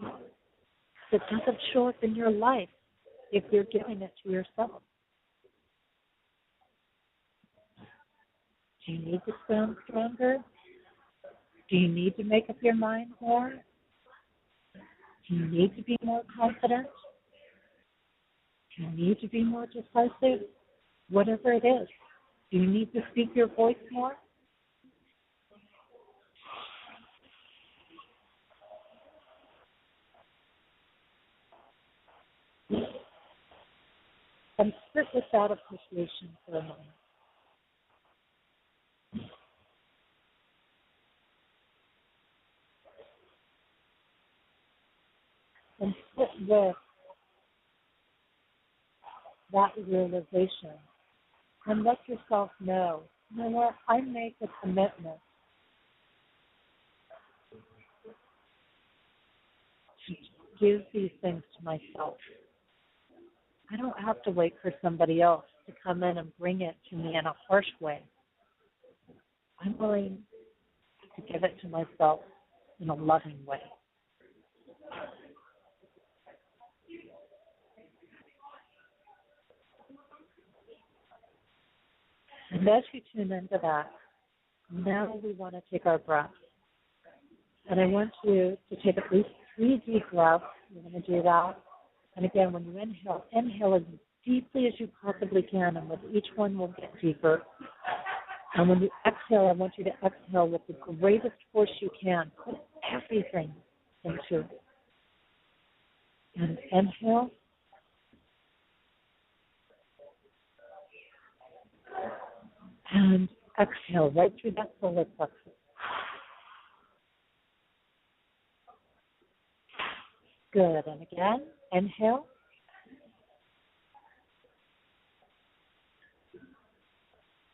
That doesn't show up in your life if you're giving it to yourself. Do you need to sound stronger? Do you need to make up your mind more? Do you need to be more confident? Do you need to be more decisive? Whatever it is. Do you need to speak your voice more? And sit with that appreciation for a moment. And sit with that realization and let yourself know, you know what, I make a commitment to give these things to myself. I don't have to wait for somebody else to come in and bring it to me in a harsh way. I'm willing to give it to myself in a loving way. And as you tune into that, now we want to take our breath. And I want you to take at least 3 deep breaths. You're going to do that. And again, when you inhale as deeply as you possibly can, and with each one we'll get deeper. And when you exhale, I want you to exhale with the greatest force you can. Put everything into it. And inhale. And exhale right through that solar plexus. Good. And again, inhale.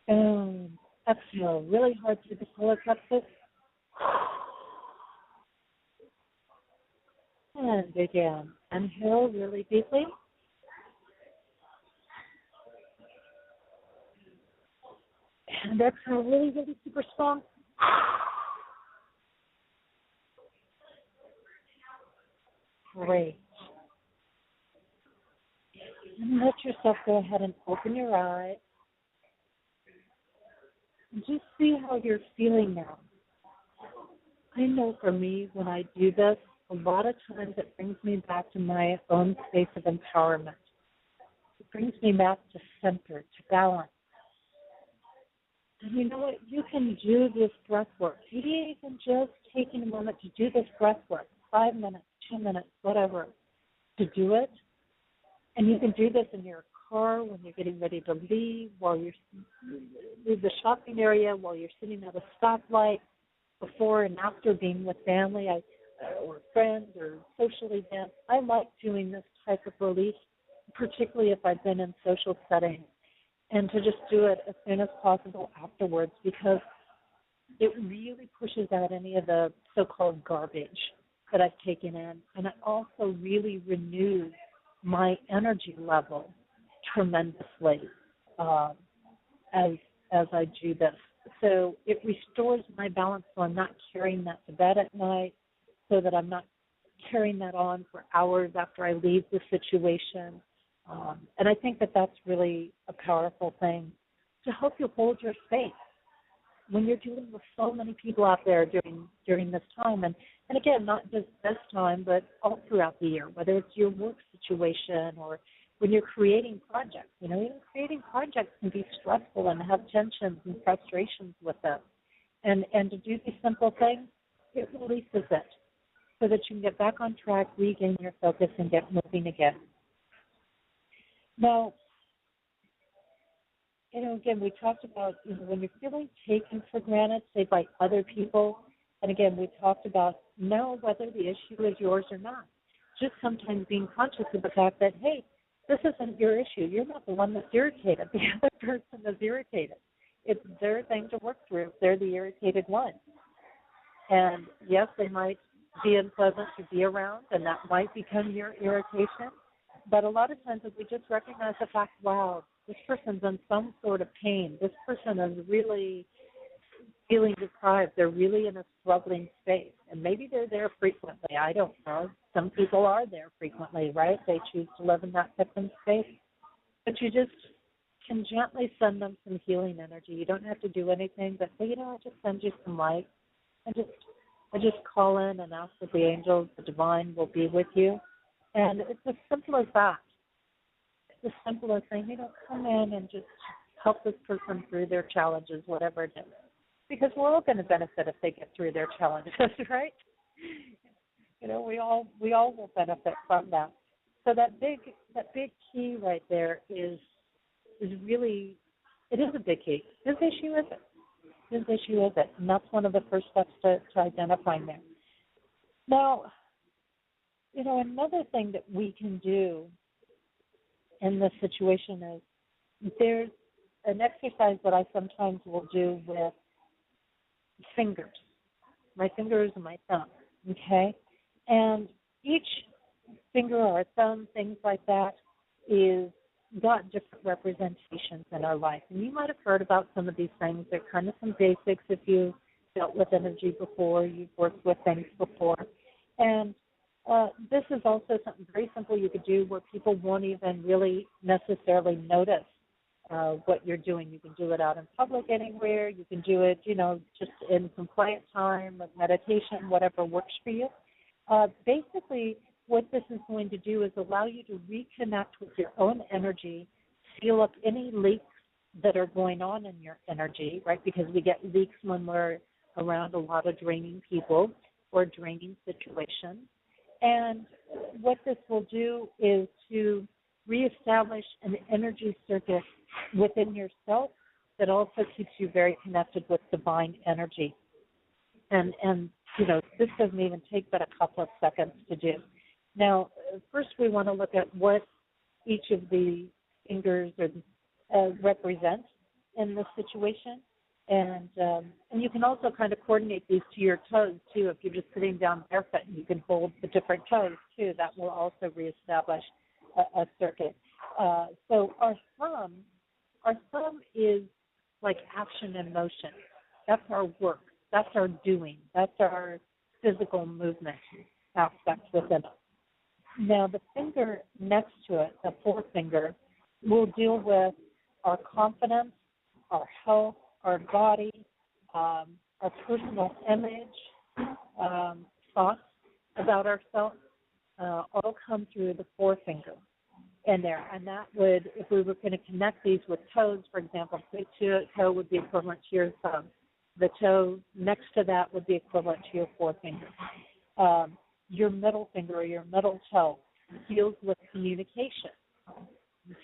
And exhale really hard through the solar plexus. And again, inhale really deeply. And exhale really, really super strong. Great. And let yourself go ahead and open your eyes. And just see how you're feeling now. I know for me, when I do this, a lot of times it brings me back to my own space of empowerment. It brings me back to center, to balance. And you know what? You can do this breath work. Maybe even just taking a moment to do this breath work, 5 minutes, 2 minutes, whatever, to do it. And you can do this in your car when you're getting ready to leave, while you're leave the shopping area, while you're sitting at a stoplight, before and after being with family or friends or social events. I like doing this type of release, particularly if I've been in social settings, and to just do it as soon as possible afterwards, because it really pushes out any of the so-called garbage that I've taken in, and it also really renews my energy level tremendously as I do this. So it restores my balance, so I'm not carrying that to bed at night, so that I'm not carrying that on for hours after I leave the situation. And I think that that's really a powerful thing to help you hold your space when you're dealing with so many people out there during this time. And again, not just this time, but all throughout the year, whether it's your work situation or when you're creating projects. You know, even creating projects can be stressful and have tensions and frustrations with them. And to do these simple things, it releases it so that you can get back on track, regain your focus, and get moving again. Now, you know, again, we talked about, you know, when you're feeling taken for granted, say by other people, and again, we talked about know whether the issue is yours or not. Just sometimes being conscious of the fact that, hey, this isn't your issue. You're not the one that's irritated. The other person is irritated. It's their thing to work through. They're the irritated one. And yes, they might be unpleasant to be around, and that might become your irritation. But a lot of times if we just recognize the fact, wow, this person's in some sort of pain. This person is really feeling deprived. They're really in a struggling space. And maybe they're there frequently. I don't know. Some people are there frequently, right? They choose to live in that victim space. But you just can gently send them some healing energy. You don't have to do anything, but say, you know, I just send you some light. I just call in and ask that the angels, the divine, will be with you. And it's as simple as that. It's as simple as saying, you know, come in and just help this person through their challenges, whatever it is. Because we're all going to benefit if they get through their challenges, right? You know, we all will benefit from that. So that big key right there is really, it is a big key. Whose issue is it? Whose issue is it? And that's one of the first steps to identifying there. Now, you know, another thing that we can do in this situation is there's an exercise that I sometimes will do with fingers, my fingers and my thumb, okay? And each finger or thumb, things like that, is got different representations in our life. And you might have heard about some of these things. They're kind of some basics if you've dealt with energy before, you've worked with things before. And this is also something very simple you could do where people won't even really necessarily notice what you're doing. You can do it out in public anywhere. You can do it, just in some quiet time, with meditation, whatever works for you. Basically, what this is going to do is allow you to reconnect with your own energy, seal up any leaks that are going on in your energy, right? Because we get leaks when we're around a lot of draining people or draining situations. And what this will do is to reestablish an energy circuit within yourself that also keeps you very connected with divine energy. And this doesn't even take but a couple of seconds to do. Now, first we want to look at what each of the fingers represent in this situation. And you can also kind of coordinate these to your toes, too. If you're just sitting down barefoot, you can hold the different toes, too. That will also reestablish a circuit. So our thumb is like action and motion. That's our work. That's our doing. That's our physical movement aspects within us. Now, the finger next to it, the forefinger, will deal with our confidence, our health, our body, our personal image, thoughts about ourselves, all come through the forefinger in there. And that would, if we were going to connect these with toes, for example, big toe would be equivalent to your thumb. The toe next to that would be equivalent to your forefinger. Your middle finger or your middle toe deals with communication,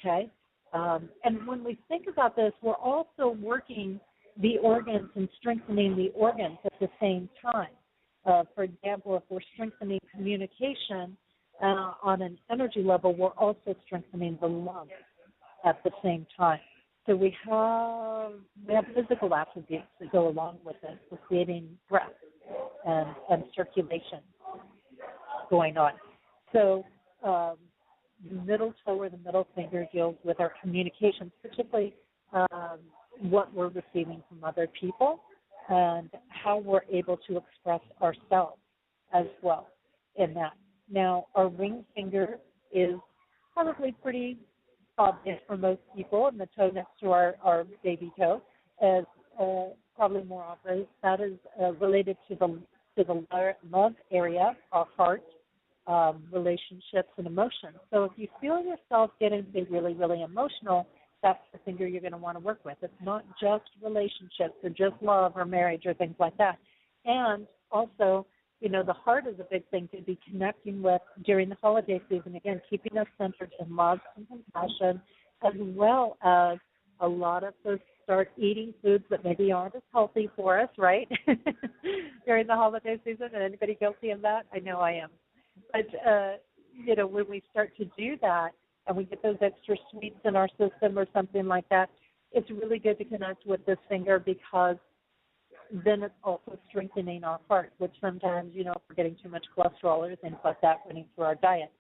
okay? And when we think about this, we're also working the organs and strengthening the organs at the same time. For example, if we're strengthening communication on an energy level, we're also strengthening the lungs at the same time. So we have physical attributes that go along with it. We're creating breath and circulation going on. So the middle toe or the middle finger deals with our communications, particularly what we're receiving from other people and how we're able to express ourselves as well in that. Now, our ring finger is probably pretty obvious for most people, and the toe next to our baby toe is probably more obvious. That is related to the love area, our heart, relationships, and emotions. So if you feel yourself getting really, really emotional, that's the finger you're going to want to work with. It's not just relationships or just love or marriage or things like that. And also, the heart is a big thing to be connecting with during the holiday season. Again, keeping us centered in love and compassion, as well as a lot of us start eating foods that maybe aren't as healthy for us, right? During the holiday season. And anybody guilty of that? I know I am. But, when we start to do that and we get those extra sweets in our system or something like that, it's really good to connect with this finger because then it's also strengthening our heart, which sometimes, if we're getting too much cholesterol or things like that running through our diet,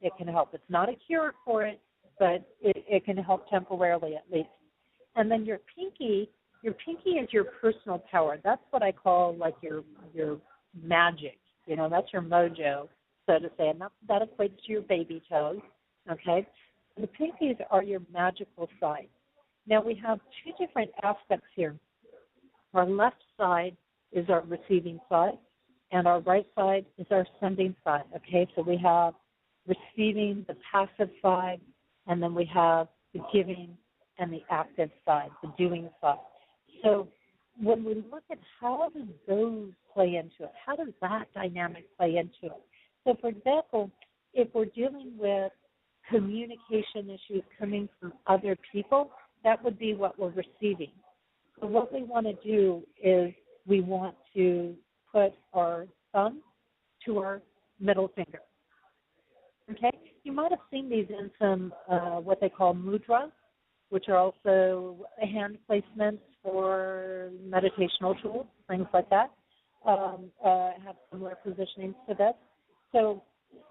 it can help. It's not a cure for it, but it can help temporarily at least. And then your pinky is your personal power. That's what I call like your magic. That's your mojo, so to say, and that equates to your baby toes, okay? The pinkies are your magical side. Now, we have two different aspects here. Our left side is our receiving side, and our right side is our sending side, okay? So we have receiving, the passive side, and then we have the giving and the active side, the doing side. So when we look at how do those play into it, how does that dynamic play into it? So, for example, if we're dealing with communication issues coming from other people, that would be what we're receiving. So what we want to do is we want to put our thumb to our middle finger. Okay? You might have seen these in some what they call mudras, which are also hand placements for meditational tools, things like that, have similar positionings to this. So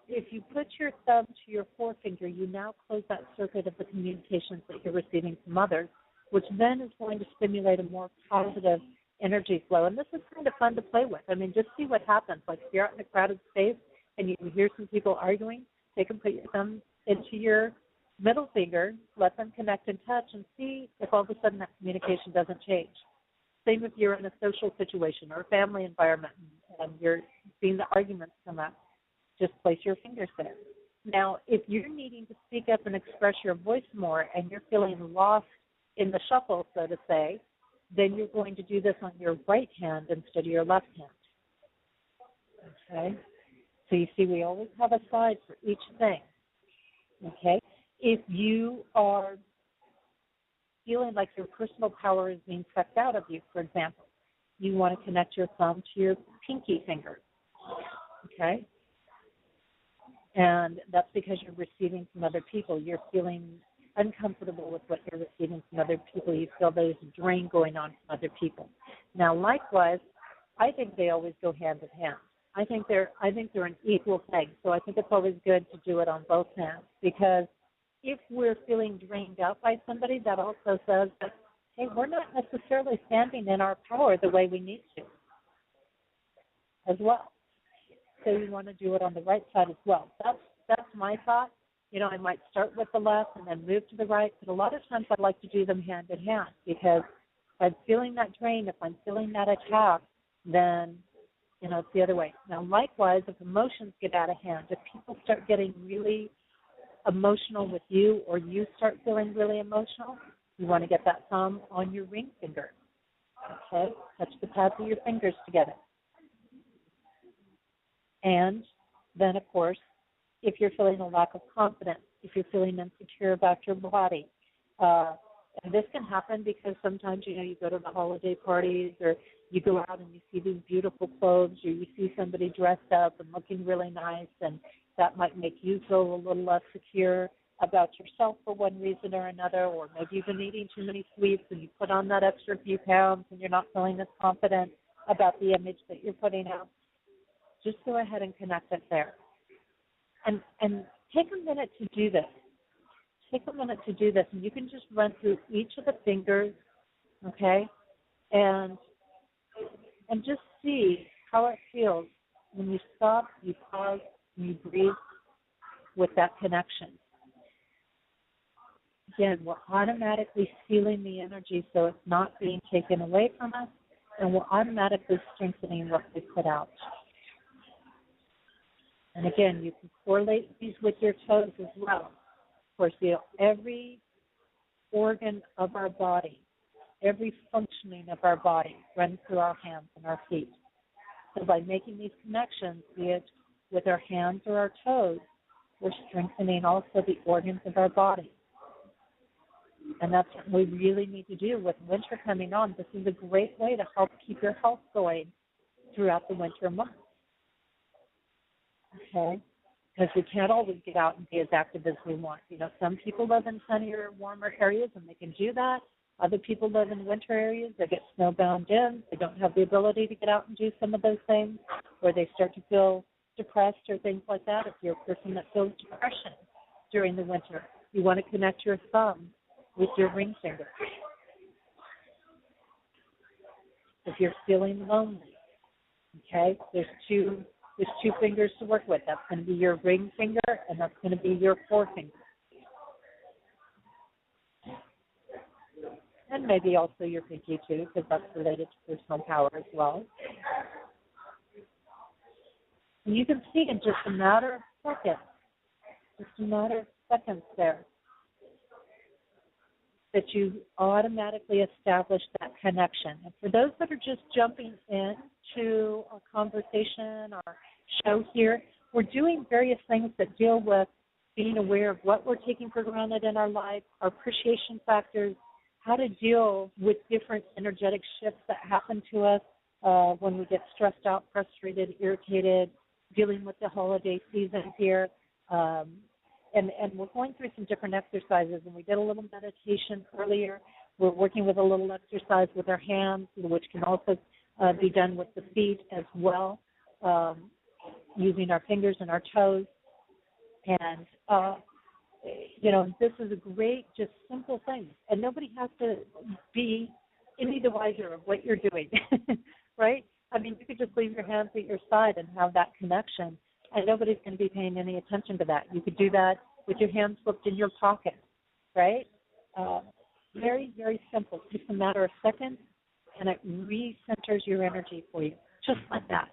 if you put your thumb to your forefinger, you now close that circuit of the communications that you're receiving from others, which then is going to stimulate a more positive energy flow. And this is kind of fun to play with. I mean, just see what happens. Like if you're out in a crowded space and you hear some people arguing, take and put your thumb into your middle finger, let them connect and touch, and see if all of a sudden that communication doesn't change. Same if you're in a social situation or a family environment and you're seeing the arguments come up. Just place your fingers there. Now, if you're needing to speak up and express your voice more and you're feeling lost in the shuffle, so to say, then you're going to do this on your right hand instead of your left hand. Okay? So you see, we always have a side for each thing. Okay? If you are feeling like your personal power is being sucked out of you, for example, you want to connect your thumb to your pinky finger. Okay? And that's because you're receiving from other people. You're feeling uncomfortable with what you're receiving from other people. You feel there's a drain going on from other people. Now, likewise, I think they always go hand in hand. I think they're an equal thing. So I think it's always good to do it on both hands, because if we're feeling drained out by somebody, that also says that, hey, we're not necessarily standing in our power the way we need to as well. So you want to do it on the right side as well. That's my thought. You know, I might start with the left and then move to the right, but a lot of times I like to do them hand in hand, because if I'm feeling that drain, if I'm feeling that attack, then, you know, it's the other way. Now, likewise, if emotions get out of hand, if people start getting really emotional with you, or you start feeling really emotional, you want to get that thumb on your ring finger. Okay? Touch the pads of your fingers together. And then, of course, if you're feeling a lack of confidence, if you're feeling insecure about your body, and this can happen because sometimes, you know, you go to the holiday parties, or you go out and you see these beautiful clothes, or you see somebody dressed up and looking really nice, and that might make you feel a little less secure about yourself for one reason or another, or maybe you've been eating too many sweets and you put on that extra few pounds and you're not feeling as confident about the image that you're putting out. Just go ahead and connect it there. And take a minute to do this. Take a minute to do this, and you can just run through each of the fingers, okay, and just see how it feels when you stop, you pause, and you breathe with that connection. Again, we're automatically sealing the energy so it's not being taken away from us, and we're automatically strengthening what we put out. And again, you can correlate these with your toes as well. Of course, you know, every organ of our body, every functioning of our body runs through our hands and our feet. So by making these connections, be it with our hands or our toes, we're strengthening also the organs of our body. And that's what we really need to do with winter coming on. This is a great way to help keep your health going throughout the winter months. Okay? Because we can't always get out and be as active as we want. You know, some people live in sunnier, warmer areas, and they can do that. Other people live in winter areas. They get snowbound in. They don't have the ability to get out and do some of those things, or they start to feel depressed or things like that. If you're a person that feels depression during the winter, you want to connect your thumb with your ring finger. If you're feeling lonely, okay, there's two fingers to work with. That's going to be your ring finger, and that's going to be your forefinger. And maybe also your pinky, too, because that's related to personal power as well. And you can see in just a matter of seconds there, that you automatically establish that connection. And for those that are just jumping into our conversation, our show here, we're doing various things that deal with being aware of what we're taking for granted in our life, our appreciation factors, how to deal with different energetic shifts that happen to us when we get stressed out, frustrated, irritated, dealing with the holiday season here. And we're going through some different exercises, and we did a little meditation earlier. We're working with a little exercise with our hands, which can also be done with the feet as well, using our fingers and our toes. And, this is a great, just simple thing. And nobody has to be any the wiser of what you're doing, right? I mean, you could just leave your hands at your side and have that connection, and nobody's going to be paying any attention to that. You could do that with your hands slipped in your pocket, right? Very, very simple. It's just a matter of seconds, and it recenters your energy for you, just like that.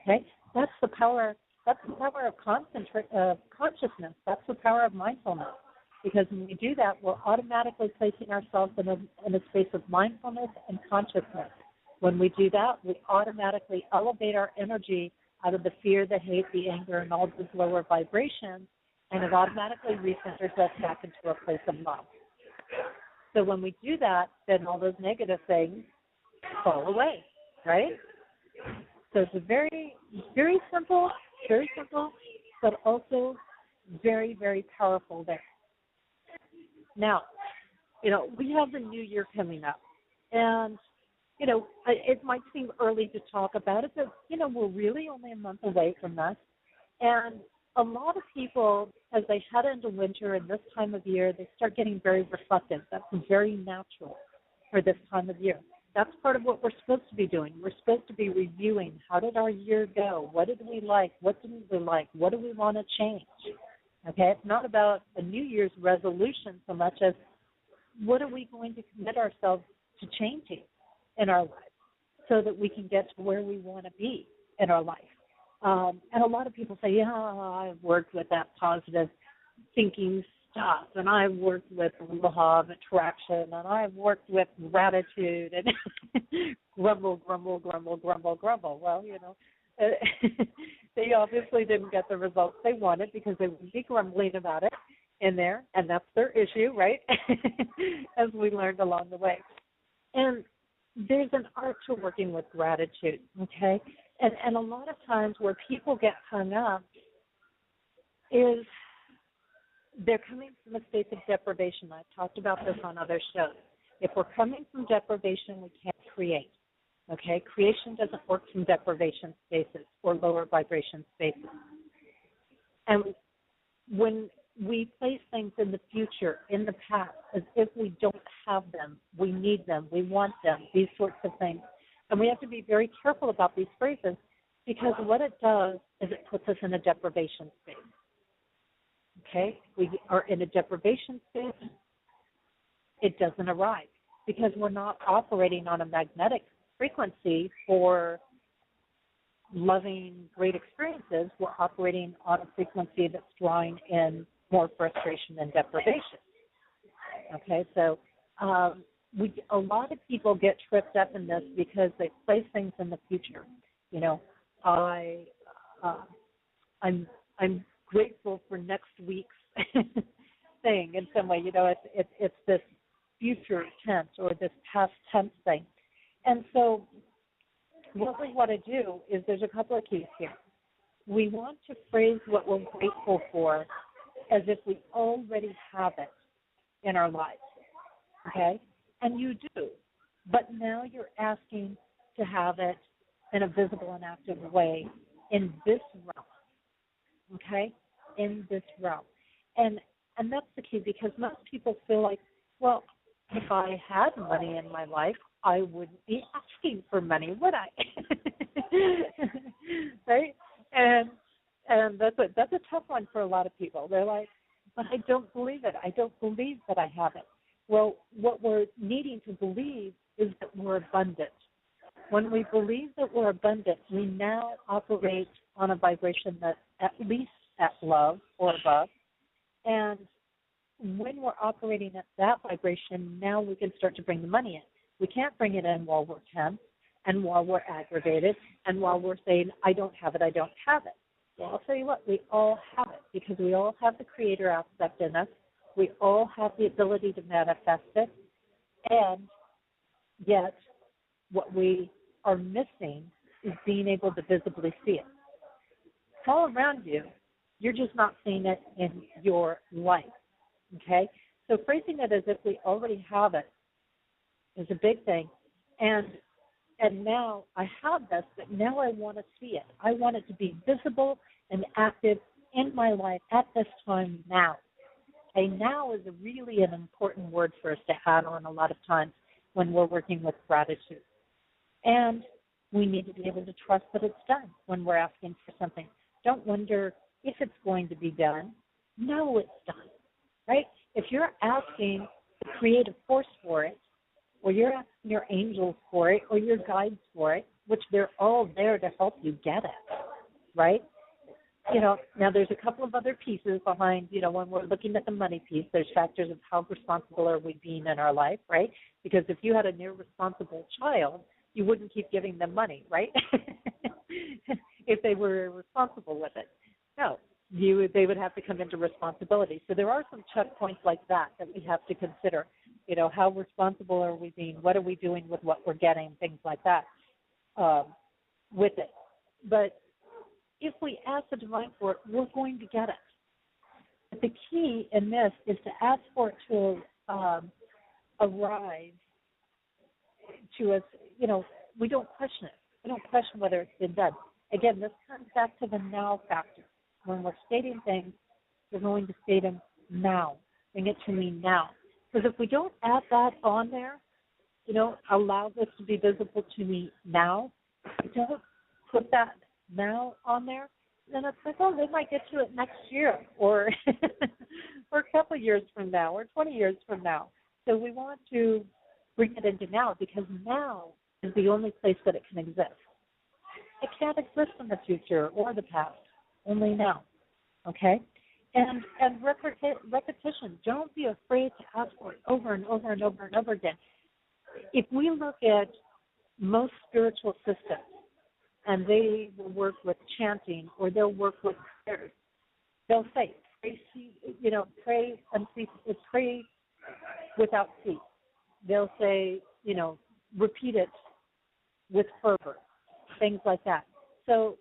Okay? That's the power. That's the power of consciousness. That's the power of mindfulness. Because when we do that, we're automatically placing ourselves in a space of mindfulness and consciousness. When we do that, we automatically elevate our energy out of the fear, the hate, the anger, and all those lower vibrations, and it automatically recenters us back into a place of love. So when we do that, then all those negative things fall away, right? So it's a very, very simple, but also very, very powerful there. Now, we have the new year coming up, and, it might seem early to talk about it, but, we're really only a month away from that. And a lot of people, as they head into winter and this time of year, they start getting very reflective. That's very natural for this time of year. That's part of what we're supposed to be doing. We're supposed to be reviewing, how did our year go? What did we like? What didn't we like? What do we want to change? Okay, it's not about a New Year's resolution so much as what are we going to commit ourselves to changing in our lives so that we can get to where we want to be in our life. And a lot of people say, yeah, I've worked with that positive thinking stuff, and I've worked with law of attraction, and I've worked with gratitude, and grumble. Well, they obviously didn't get the results they wanted because they would be grumbling about it in there, and that's their issue, right? As we learned along the way. And there's an art to working with gratitude, okay? And a lot of times where people get hung up is they're coming from a state of deprivation. I've talked about this on other shows. If we're coming from deprivation, we can't create. Okay, creation doesn't work from deprivation spaces or lower vibration spaces. And when we place things in the future, in the past, as if we don't have them, we need them, we want them, these sorts of things. And we have to be very careful about these phrases because what it does is it puts us in a deprivation space. Okay, we are in a deprivation space, it doesn't arrive because we're not operating on a magnetic frequency for loving great experiences. We're operating on a frequency that's drawing in more frustration and deprivation. Okay, so a lot of people get tripped up in this because they place things in the future. I'm grateful for next week's thing in some way. It's this future tense or this past tense thing. And so what we want to do is there's a couple of keys here. We want to phrase what we're grateful for as if we already have it in our lives, okay? And you do, but now you're asking to have it in a visible and active way in this realm, okay? In this realm. And that's the key because most people feel like, well, if I had money in my life, I wouldn't be asking for money, would I? Right? And that's a tough one for a lot of people. They're like, but I don't believe it. I don't believe that I have it. Well, what we're needing to believe is that we're abundant. When we believe that we're abundant, we now operate on a vibration that's at least at love or above. And when we're operating at that vibration, now we can start to bring the money in. We can't bring it in while we're tense and while we're aggravated and while we're saying, I don't have it, I don't have it. Well, I'll tell you what, we all have it because we all have the creator aspect in us. We all have the ability to manifest it. And yet what we are missing is being able to visibly see it. It's all around you. You're just not seeing it in your life, okay? So phrasing it as if we already have it is a big thing. And now I have this, but now I want to see it. I want it to be visible and active in my life at this time now. Okay, now is really an important word for us to add on a lot of times when we're working with gratitude. And we need to be able to trust that it's done when we're asking for something. Don't wonder if it's going to be done. Know it's done, right? If you're asking the creative force for it, or you're asking your angels for it, or your guides for it, which they're all there to help you get it, right? Now there's a couple of other pieces behind, when we're looking at the money piece, there's factors of how responsible are we being in our life, right? Because if you had an irresponsible child, you wouldn't keep giving them money, right? If they were irresponsible with it. No, they would have to come into responsibility. So there are some checkpoints like that we have to consider. How responsible are we being? What are we doing with what we're getting? Things like that with it. But if we ask the divine for it, we're going to get it. But the key in this is to ask for it to arrive to us. We don't question it. We don't question whether it's been done. Again, this comes back to the now factor. When we're stating things, we're going to state them now. Bring it to me now. Because if we don't add that on there, allow this to be visible to me now, if we don't put that now on there, then it's like, oh, they might get to it next year or or a couple of years from now or 20 years from now. So we want to bring it into now because now is the only place that it can exist. It can't exist in the future or the past, only now, okay? And repetition. Don't be afraid to ask for it over and over and over and over again. If we look at most spiritual systems, and they will work with chanting or they'll work with prayers, they'll say, pray without cease. They'll say, repeat it with fervor, things like that. So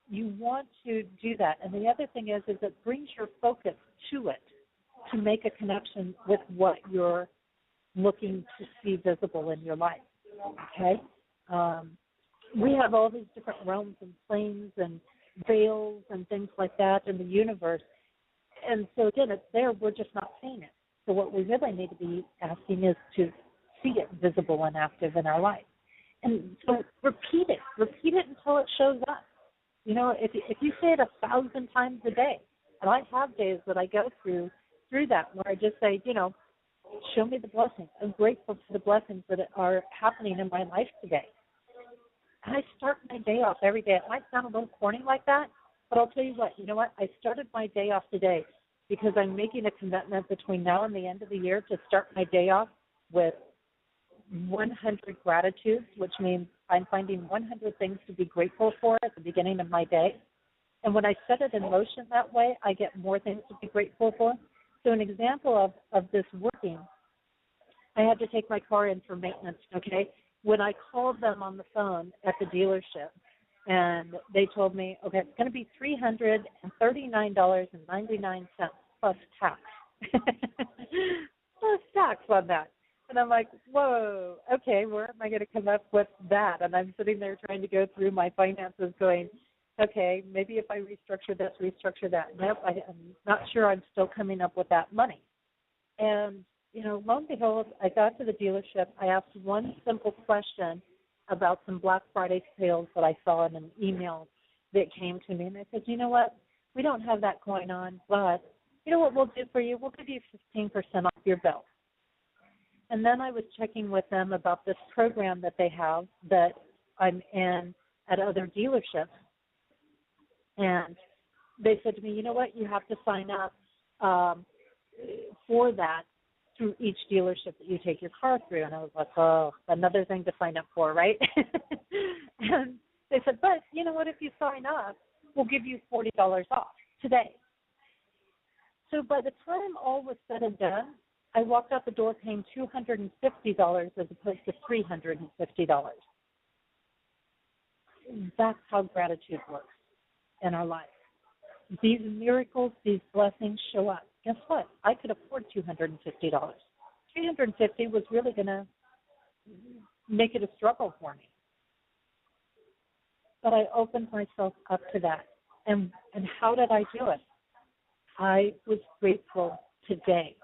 you want to do that. And the other thing is it brings your focus to it to make a connection with what you're looking to see visible in your life, okay? We have all these different realms and planes and veils and things like that in the universe. And so, again, it's there. We're just not seeing it. So what we really need to be asking is to see it visible and active in our life. And so repeat it. Repeat it until it shows up. If you say it 1,000 times a day, and I have days that I go through that where I just say, show me the blessings. I'm grateful for the blessings that are happening in my life today. I start my day off every day. It might sound a little corny like that, but I'll tell you what. I started my day off today because I'm making a commitment between now and the end of the year to start my day off with 100 gratitudes, which means I'm finding 100 things to be grateful for at the beginning of my day. And when I set it in motion that way, I get more things to be grateful for. So an example of this working, I had to take my car in for maintenance, okay? When I called them on the phone at the dealership, and they told me, okay, it's going to be $339.99 plus tax. Plus tax on that. And I'm like, whoa, okay, where am I going to come up with that? And I'm sitting there trying to go through my finances going, okay, maybe if I restructure this, restructure that. Nope, I'm not sure I'm still coming up with that money. And lo and behold, I got to the dealership. I asked one simple question about some Black Friday sales that I saw in an email that came to me. And I said, you know what? We don't have that going on, but you know what we'll do for you? We'll give you 15% off your bill. And then I was checking with them about this program that they have that I'm in at other dealerships. And they said to me, you know what? You have to sign up for that through each dealership that you take your car through. And I was like, oh, another thing to sign up for, right? And they said, but you know what? If you sign up, we'll give you $40 off today. So by the time all was said and done, I walked out the door paying $250 as opposed to $350. That's how gratitude works in our life. These miracles, these blessings show up. Guess what? I could afford $250. $350 was really going to make it a struggle for me. But I opened myself up to that. And how did I do it? I was grateful today.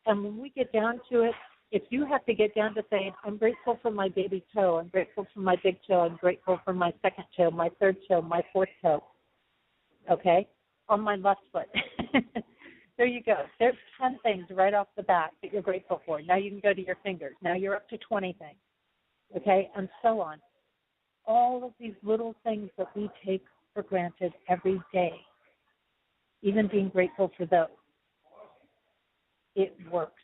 And when we get down to it, if you have to get down to saying, I'm grateful for my baby toe, I'm grateful for my big toe, I'm grateful for my second toe, my third toe, my fourth toe, okay, on my left foot. There you go. There's 10 things right off the bat that you're grateful for. Now you can go to your fingers. Now you're up to 20 things, okay, and so on. All of these little things that we take for granted every day, even being grateful for those, it works.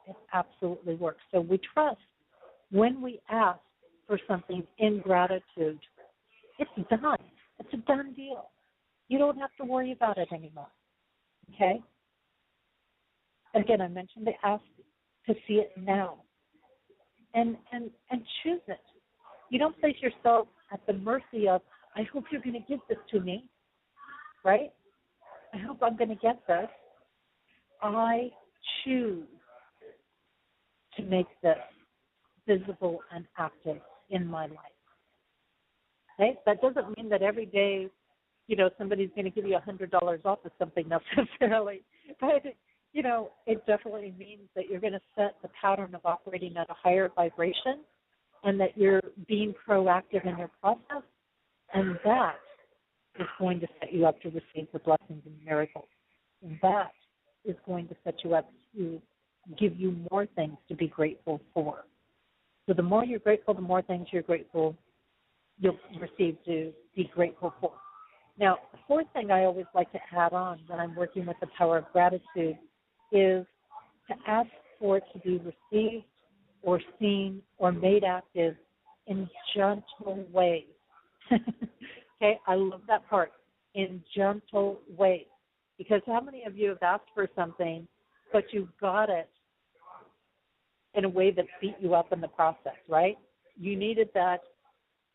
It absolutely works. So we trust when we ask for something in gratitude, it's done. It's a done deal. You don't have to worry about it anymore, okay? Again, I mentioned the ask to see it now and choose it. You don't place yourself at the mercy of, I hope you're going to give this to me, right? I hope I'm going to get this. I choose to make this visible and active in my life. Okay? That doesn't mean that every day, somebody's going to give you $100 off of something necessarily. But, it definitely means that you're going to set the pattern of operating at a higher vibration and that you're being proactive in your process. And that is going to set you up to receive the blessings and miracles. That is going to set you up to give you more things to be grateful for. So the more you're grateful, the more things you'll receive to be grateful for. Now, the fourth thing I always like to add on when I'm working with the power of gratitude is to ask for it to be received or seen or made active in gentle ways. Okay, I love that part, in gentle ways. Because how many of you have asked for something, but you got it in a way that beat you up in the process, right? You needed that,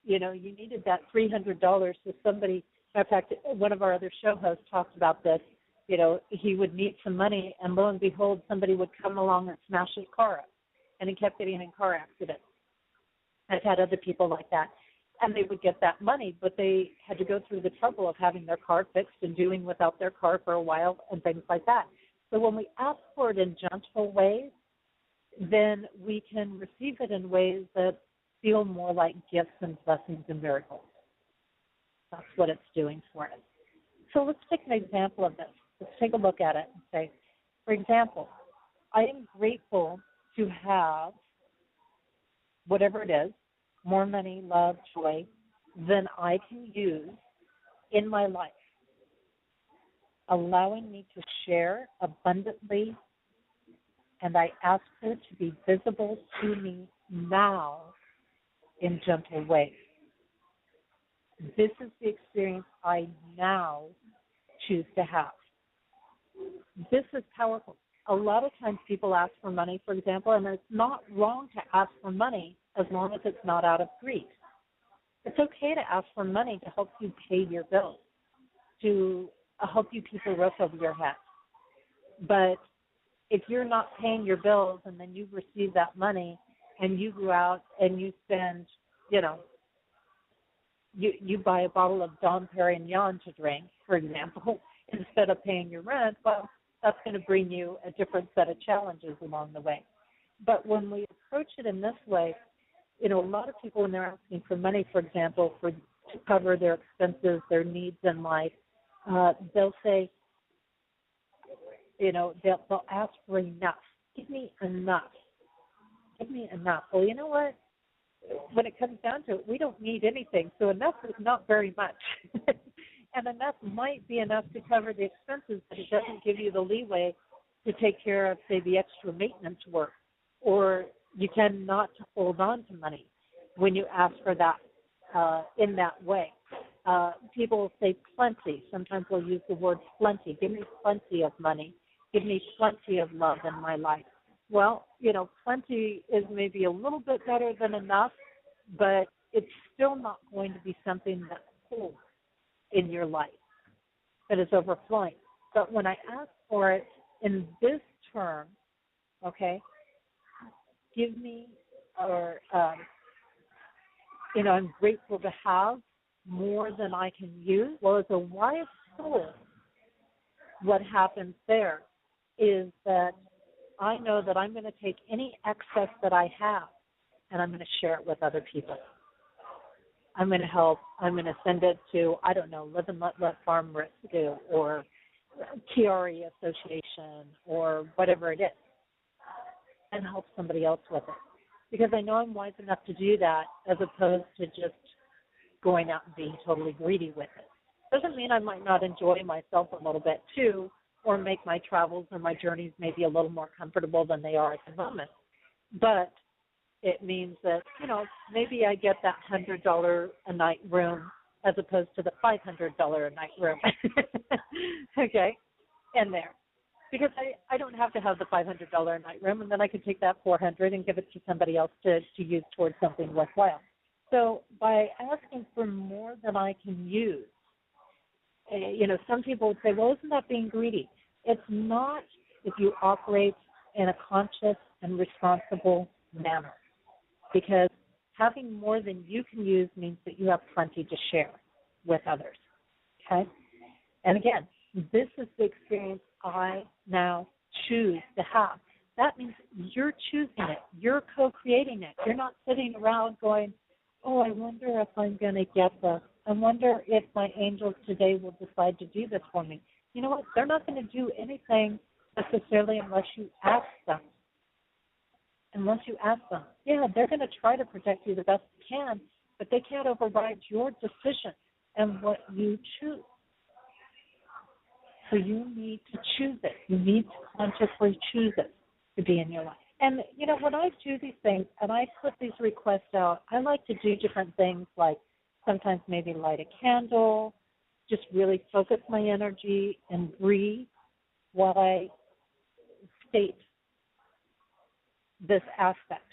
$300 to somebody. In fact, one of our other show hosts talked about this. He would need some money, and lo and behold, somebody would come along and smash his car up, and he kept getting in car accidents. I've had other people like that. And they would get that money, but they had to go through the trouble of having their car fixed and doing without their car for a while and things like that. So when we ask for it in gentle ways, then we can receive it in ways that feel more like gifts and blessings and miracles. That's what it's doing for us. So let's take an example of this. Let's take a look at it and say, for example, I am grateful to have whatever it is, more money, love, joy, than I can use in my life, allowing me to share abundantly, and I ask for it to be visible to me now in gentle ways. This is the experience I now choose to have. This is powerful. A lot of times people ask for money, for example, and it's not wrong to ask for money as long as it's not out of greed. It's okay to ask for money to help you pay your bills, to help you keep a roof over your head. But if you're not paying your bills and then you receive that money and you go out and you spend, you buy a bottle of Dom Perignon to drink, for example, instead of paying your rent, well, that's going to bring you a different set of challenges along the way. But when we approach it in this way, a lot of people, when they're asking for money, for example, to cover their expenses, their needs in life, they'll say, they'll ask for enough. Give me enough. Give me enough. Well, you know what? When it comes down to it, we don't need anything, so enough is not very much. And enough might be enough to cover the expenses, but it doesn't give you the leeway to take care of, say, the extra maintenance work, or you tend not to hold on to money when you ask for that in that way. People will say plenty. Sometimes we'll use the word plenty. Give me plenty of money. Give me plenty of love in my life. Well, plenty is maybe a little bit better than enough, but it's still not going to be something that holds in your life. that is overflowing. But when I ask for it in this term, okay, give me, or, I'm grateful to have more than I can use. Well, as a wise soul, what happens there is that I know that I'm going to take any excess that I have and I'm going to share it with other people. I'm going to help. I'm going to send it to, I don't know, Live and Let Farm Rescue or TRE Association or whatever it is, and help somebody else with it. Because I know I'm wise enough to do that as opposed to just going out and being totally greedy with it. Doesn't mean I might not enjoy myself a little bit too, or make my travels or my journeys maybe a little more comfortable than they are at the moment. But it means that, maybe I get that $100 a night room as opposed to the $500 a night room. Okay? In there. Because I don't have to have the $500 a night room, and then I could take that $400 and give it to somebody else to use towards something worthwhile. So by asking for more than I can use, some people would say, well, isn't that being greedy? It's not if you operate in a conscious and responsible manner, because having more than you can use means that you have plenty to share with others, okay? And again, this is the experience I now choose to have. That means you're choosing it. You're co-creating it. You're not sitting around going, oh, I wonder if I'm going to get this. I wonder if my angels today will decide to do this for me. You know what? They're not going to do anything necessarily unless you ask them. Unless you ask them. Yeah, they're going to try to protect you the best they can, but they can't override your decision and what you choose. So you need to choose it. You need to consciously choose it to be in your life. And, when I do these things and I put these requests out, I like to do different things, like sometimes maybe light a candle, just really focus my energy and breathe while I state this aspect,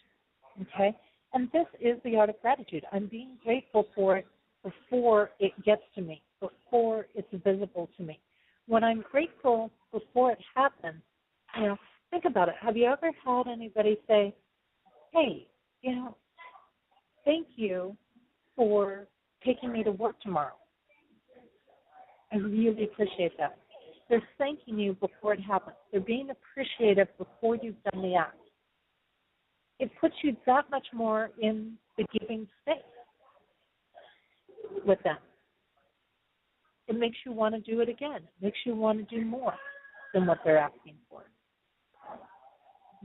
okay? And this is the art of gratitude. I'm being grateful for it before it gets to me, before it's visible to me. When I'm grateful before it happens, think about it. Have you ever had anybody say, hey, thank you for taking me to work tomorrow? I really appreciate that. They're thanking you before it happens. They're being appreciative before you've done the act. It puts you that much more in the giving space with them. It makes you want to do it again. It makes you want to do more than what they're asking for.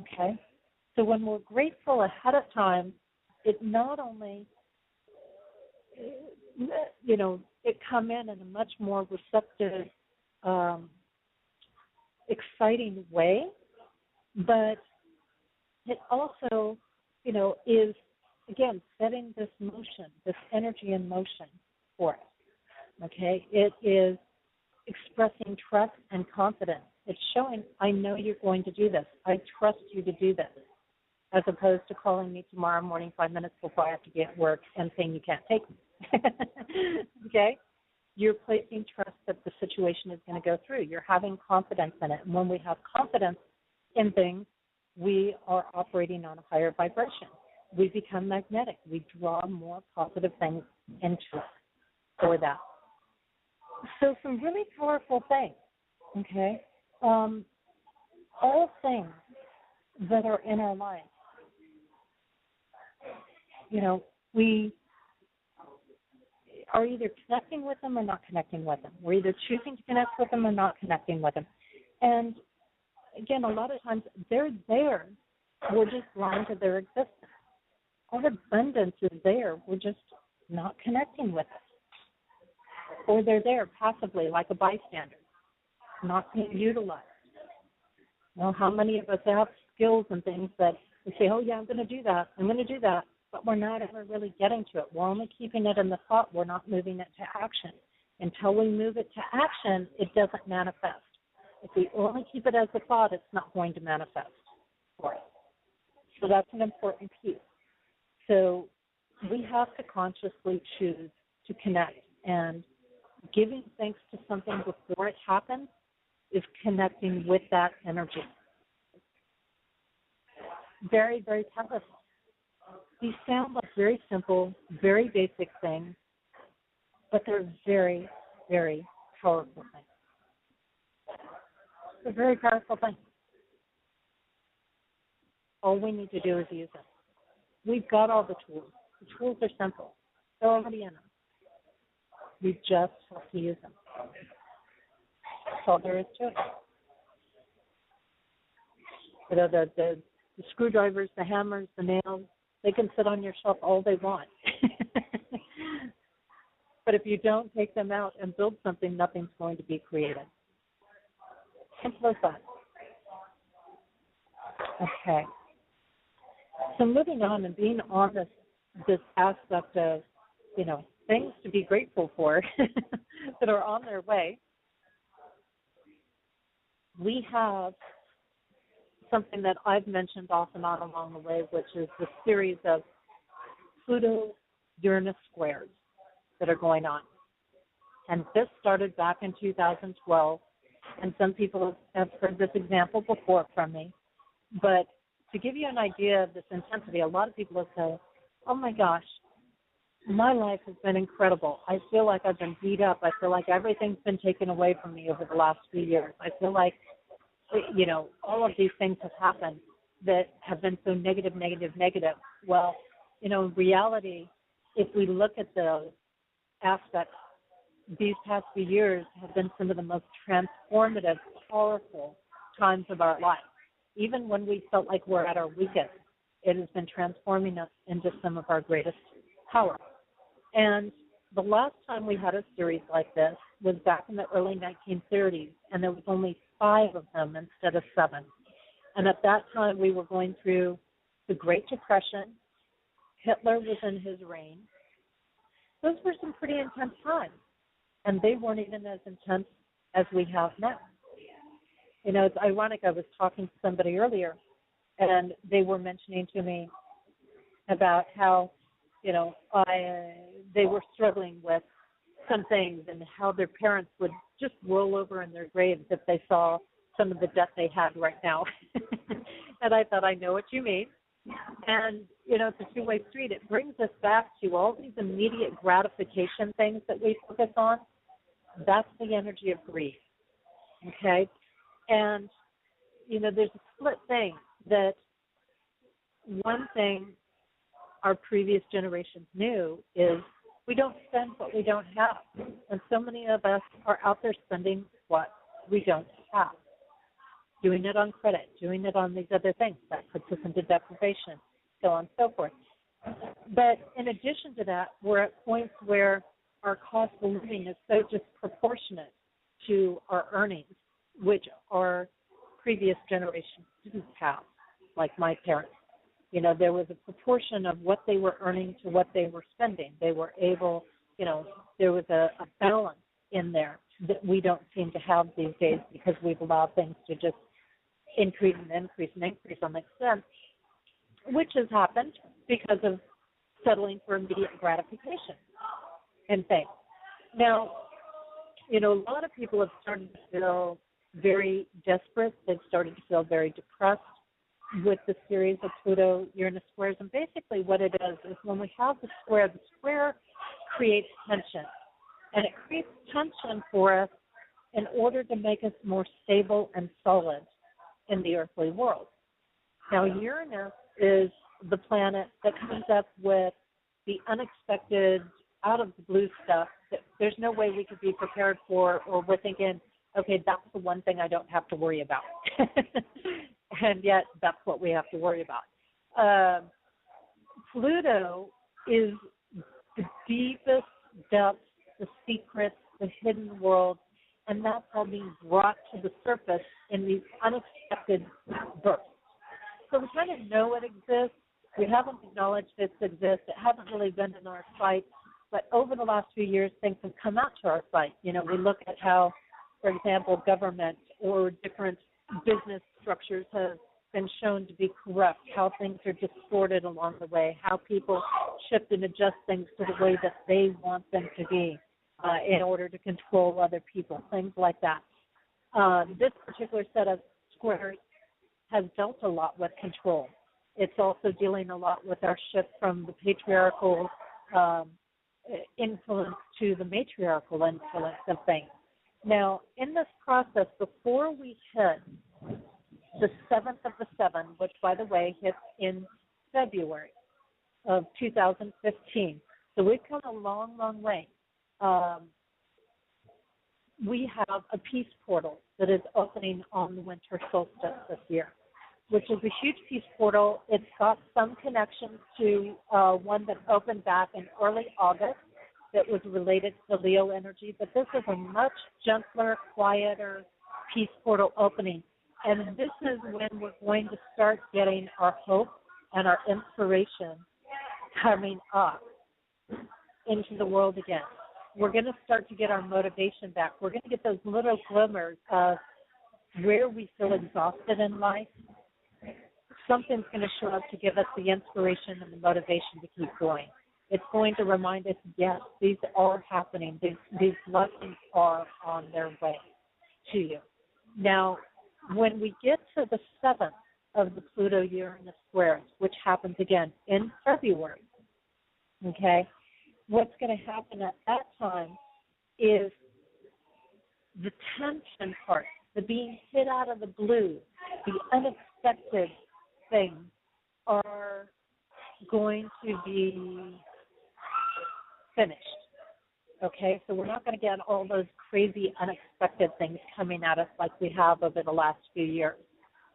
Okay? So when we're grateful ahead of time, it not only, it come in a much more receptive, exciting way, but it also, is, again, setting this motion, this energy in motion for us. Okay? It is expressing trust and confidence. It's showing, I know you're going to do this. I trust you to do this, as opposed to calling me tomorrow morning 5 minutes before I have to be at work and saying you can't take me. Okay? You're placing trust that the situation is going to go through. You're having confidence in it. And when we have confidence in things, we are operating on a higher vibration. We become magnetic. We draw more positive things into us for that. So some really powerful things, okay? All things that are in our lives, we are either connecting with them or not connecting with them. We're either choosing to connect with them or not connecting with them. And again, a lot of times they're there. We're just blind to their existence. Our abundance is there. We're just not connecting with it. Or they're there passively like a bystander, not being utilized. How many of us have skills and things that we say, oh, yeah, I'm going to do that, but we're not ever really getting to it. We're only keeping it in the thought. We're not moving it to action. Until we move it to action, it doesn't manifest. If we only keep it as a thought, it's not going to manifest for us. So that's an important piece. So we have to consciously choose to connect and Giving thanks to something before it happens is connecting with that energy. Very, very powerful. These sound like very simple, very basic things, but they're very, very powerful things. They're very powerful things. All we need to do is use them. We've got all the tools. The tools are simple. They're already in them. We just have to use them. That's all there is to it. You know, the screwdrivers, the hammers, the nails, they can sit on your shelf all they want. But if you don't take them out and build something, nothing's going to be created. Simple as that. Okay. So moving on and being on this aspect of, you know, things to be grateful for that are on their way, we have something that I've mentioned off and on along the way, which is the series of Pluto-Uranus squares that are going on. And this started back in 2012, and some people have heard this example before from me. But to give you an idea of this intensity, a lot of people will say, oh my gosh, my life has been incredible. I feel like I've been beat up. I feel like everything's been taken away from me over the last few years. I feel like, you know, all of these things have happened that have been so negative. Well, you know, in reality, if we look at those aspects, these past few years have been some of the most transformative, powerful times of our life. Even when we felt like we're at our weakest, it has been transforming us into some of our greatest power. And the last time we had a series like this was back in the early 1930s, and there was only 5 of them instead of 7. And at that time, we were going through the Great Depression. Hitler was in his reign. Those were some pretty intense times, and they weren't even as intense as we have now. You know, it's ironic. I was talking to somebody earlier, and they were mentioning to me about how, you know, they were struggling with some things and how their parents would just roll over in their graves if they saw some of the debt they had right now. And I thought, I know what you mean. And, you know, it's a two-way street. It brings us back to all these immediate gratification things that we focus on. That's the energy of greed, okay? And, you know, there's a split thing that one thing our previous generations knew is we don't spend what we don't have. And so many of us are out there spending what we don't have, doing it on credit, doing it on these other things. That puts us into deprivation, so on and so forth. But in addition to that, we're at points where our cost of living is so disproportionate to our earnings, which our previous generations didn't have, like my parents. You know, there was a proportion of what they were earning to what they were spending. They were able, you know, there was a balance in there that we don't seem to have these days because we've allowed things to just increase on the expense, which has happened because of settling for immediate gratification and things. Now, you know, a lot of people have started to feel very desperate. They've started to feel very depressed with the series of Pluto-Uranus squares. And basically what it is when we have the square creates tension. And it creates tension for us in order to make us more stable and solid in the earthly world. Now, Uranus is the planet that comes up with the unexpected, out-of-the-blue stuff that there's no way we could be prepared for, or we're thinking, okay, that's the one thing I don't have to worry about. And yet that's what we have to worry about. Pluto is the deepest depths, the secrets, the hidden world, and that's all being brought to the surface in these unexpected bursts. So we kind of know it exists. We haven't acknowledged it exists. It hasn't really been in our sight. But over the last few years, things have come out to our sight. You know, we look at how, for example, government or different business structures have been shown to be corrupt, how things are distorted along the way, how people shift and adjust things to the way that they want them to be. in order to control other people, things like that. This particular set of squares has dealt a lot with control. It's also dealing a lot with our shift from the patriarchal influence to the matriarchal influence of things. Now, in this process, before we hit the 7th of the 7th, which, by the way, hits in February of 2015, so we've come a long, long way. We have a peace portal that is opening on the winter solstice this year, which is a huge peace portal. It's got some connections to one that opened back in early August that was related to the Leo energy, but this is a much gentler, quieter peace portal opening. And this is when we're going to start getting our hope and our inspiration coming up into the world again. We're going to start to get our motivation back. We're going to get those little glimmers of where we feel exhausted in life. Something's going to show up to give us the inspiration and the motivation to keep going. It's going to remind us, yes, these are happening. These blessings are on their way to you. Now, when we get to the 7th of the Pluto-Uranus squares, which happens again in February, okay, what's going to happen at that time is the tension part, the being hit out of the blue, the unexpected things are going to be finished. Okay, so we're not going to get all those crazy, unexpected things coming at us like we have over the last few years.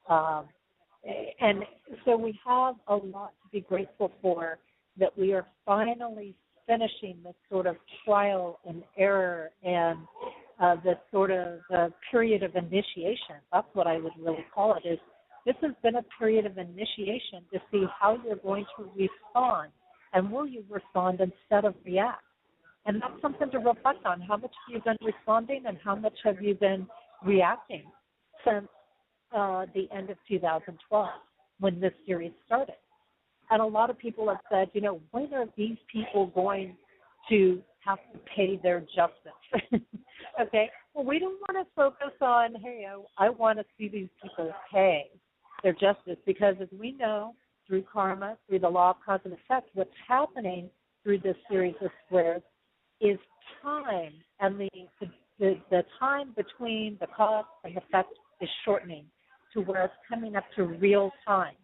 And so we have a lot to be grateful for, that we are finally finishing this sort of trial and error and this sort of period of initiation. That's what I would really call it. Is this has been a period of initiation to see how you're going to respond, and will you respond instead of react? And that's something to reflect on. How much have you been responding and how much have you been reacting since the end of 2012 when this series started? And a lot of people have said, you know, when are these people going to have to pay their justice? Okay? Well, we don't want to focus on, hey, I want to see these people pay their justice, because as we know, through karma, through the law of cause and effect, what's happening through this series of squares is time, and the time between the cause and effect is shortening to where it's coming up to real time,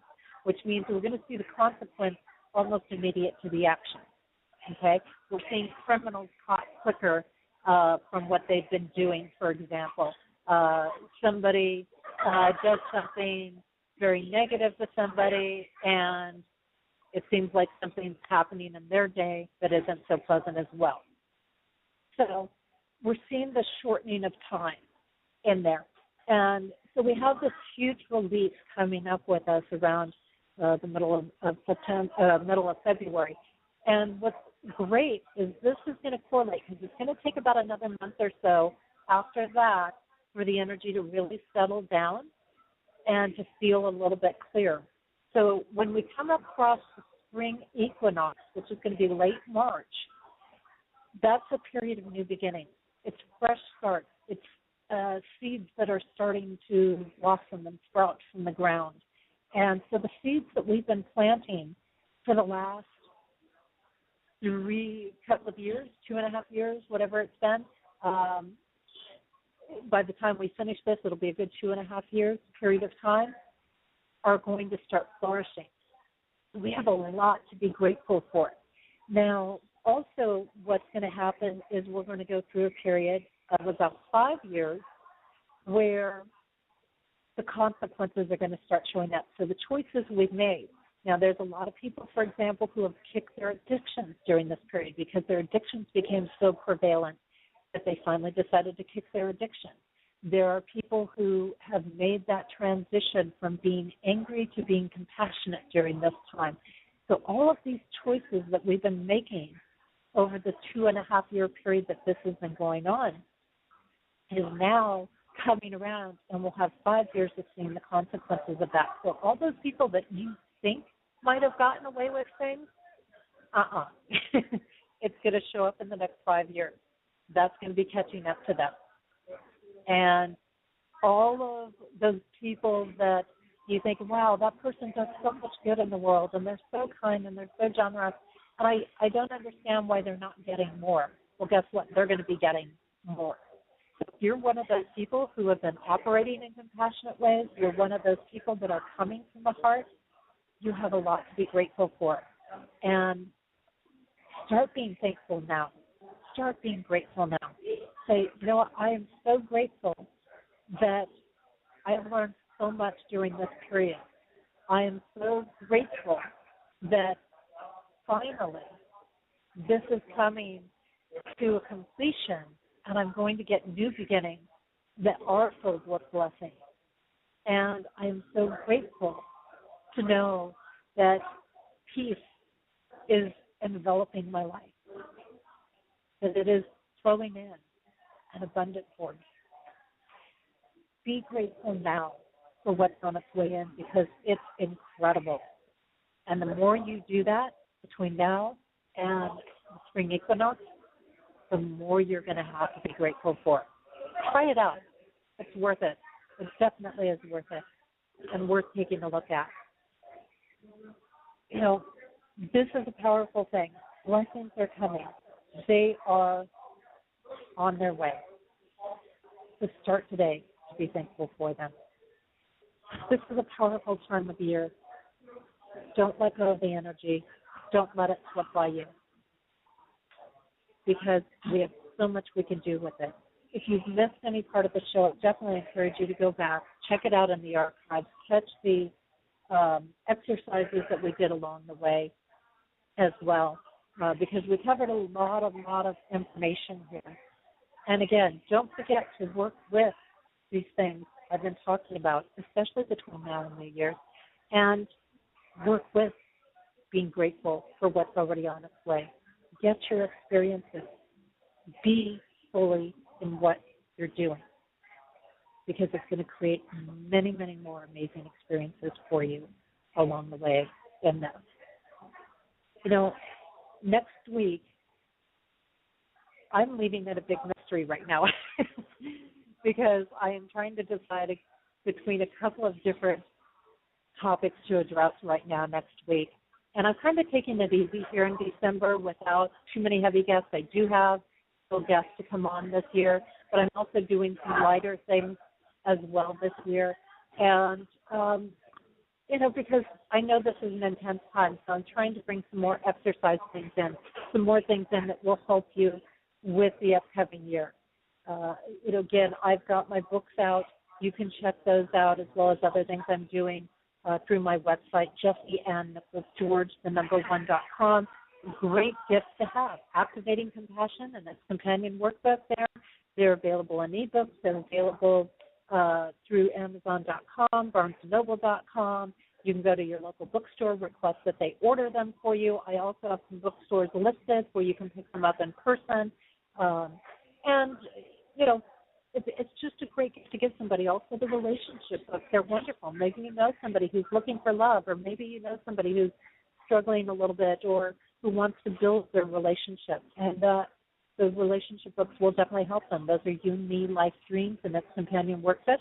which means we're going to see the consequence almost immediate to the action. Okay? We're seeing criminals caught quicker from what they've been doing, for example. Somebody does something very negative to somebody, and it seems like something's happening in their day that isn't so pleasant as well. So we're seeing the shortening of time in there. And so we have this huge release coming up with us around the middle of February. And what's great is this is going to correlate, because it's going to take about another month or so after that for the energy to really settle down and to feel a little bit clearer. So when we come across the spring equinox, which is going to be late March, that's a period of new beginnings. It's fresh starts. It's seeds that are starting to blossom and sprout from the ground. And so the seeds that we've been planting for the last couple of years, 2.5 years, whatever it's been, by the time we finish this, it'll be a good 2.5 years period of time, are going to start flourishing. We have a lot to be grateful for. Now, also what's going to happen is we're going to go through a period of about 5 years where the consequences are going to start showing up. So the choices we've made. Now, there's a lot of people, for example, who have kicked their addictions during this period because their addictions became so prevalent that they finally decided to kick their addiction. There are people who have made that transition from being angry to being compassionate during this time. So all of these choices that we've been making over the 2.5 year period that this has been going on is now coming around, and we'll have 5 years of seeing the consequences of that. So all those people that you think might have gotten away with things, it's going to show up in the next 5 years. that's going to be catching up to them. And all of those people that you think, wow, that person does so much good in the world, and they're so kind and they're so generous, and I don't understand why they're not getting more. Well, guess what? They're going to be getting more. If you're one of those people who have been operating in compassionate ways, you're one of those people that are coming from the heart, you have a lot to be grateful for. And start being thankful now. Start being grateful now. Say, you know what, I am so grateful that I have learned so much during this period. I am so grateful that finally this is coming to a completion, and I'm going to get new beginnings that are filled with blessing. And I am so grateful to know that peace is enveloping my life, that it is flowing in and abundant for me. Be grateful now for what's on its way in, because it's incredible. And the more you do that between now and the spring equinox, the more you're going to have to be grateful for. Try it out. It's worth it. It definitely is worth it and worth taking a look at. You know, this is a powerful thing. Blessings are coming. They are on their way. So start today to be thankful for them. This is a powerful time of year. Don't let go of the energy. Don't let it slip by you, because we have so much we can do with it. If you've missed any part of the show, I definitely encourage you to go back, check it out in the archives, catch the exercises that we did along the way as well, because we covered a lot of information here. And again, don't forget to work with these things I've been talking about, especially between now and New Year's, and work with being grateful for what's already on its way. Get your experiences. Be fully in what you're doing, because it's going to create many, many more amazing experiences for you along the way in this. You know, next week, I'm leaving it a big mystery right now because I am trying to decide between a couple of different topics to address right now next week. And I'm kind of taking it easy here in December without too many heavy guests. I do have still guests to come on this year, but I'm also doing some lighter things as well this year. And, you know, because I know this is an intense time, so I'm trying to bring some more exercise things in, some more things in that will help you with the upcoming year. You know, again, I've got my books out. You can check those out, as well as other things I'm doing through my website, JessieAnnNicholsGeorge1.com. Great gifts to have. Activating Compassion and its companion workbook there. They're available in ebooks. They're available through Amazon.com, BarnesandNoble.com. You can go to your local bookstore, request that they order them for you. I also have some bookstores listed where you can pick them up in person. And, you know, it's just a great gift to give somebody. Also, the relationship books, they're wonderful. Maybe you know somebody who's looking for love, or maybe you know somebody who's struggling a little bit, or who wants to build their relationship. And those relationship books will definitely help them. Those are You, Me, Life Dreams, and its companion workbook.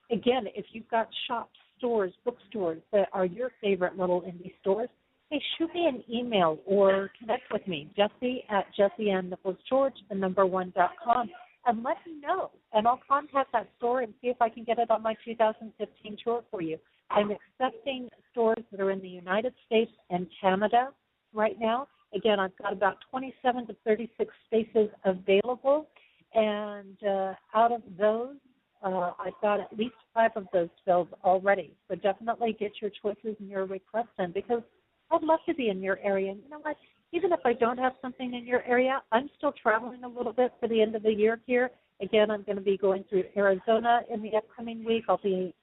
Again, if you've got shops, stores, bookstores that are your favorite little indie stores, hey, shoot me an email or connect with me, JessieAnnNicholsGeorge1.com, and let me know. And I'll contact that store and see if I can get it on my 2015 tour for you. I'm accepting stores that are in the United States and Canada right now. Again, I've got about 27 to 36 spaces available, and out of those, I've got at least 5 of those filled already. So definitely get your choices and your requests in, because I'd love to be in your area. And you know what? Even if I don't have something in your area, I'm still traveling a little bit for the end of the year here. Again, I'm going to be going through Arizona in the upcoming week. I'll be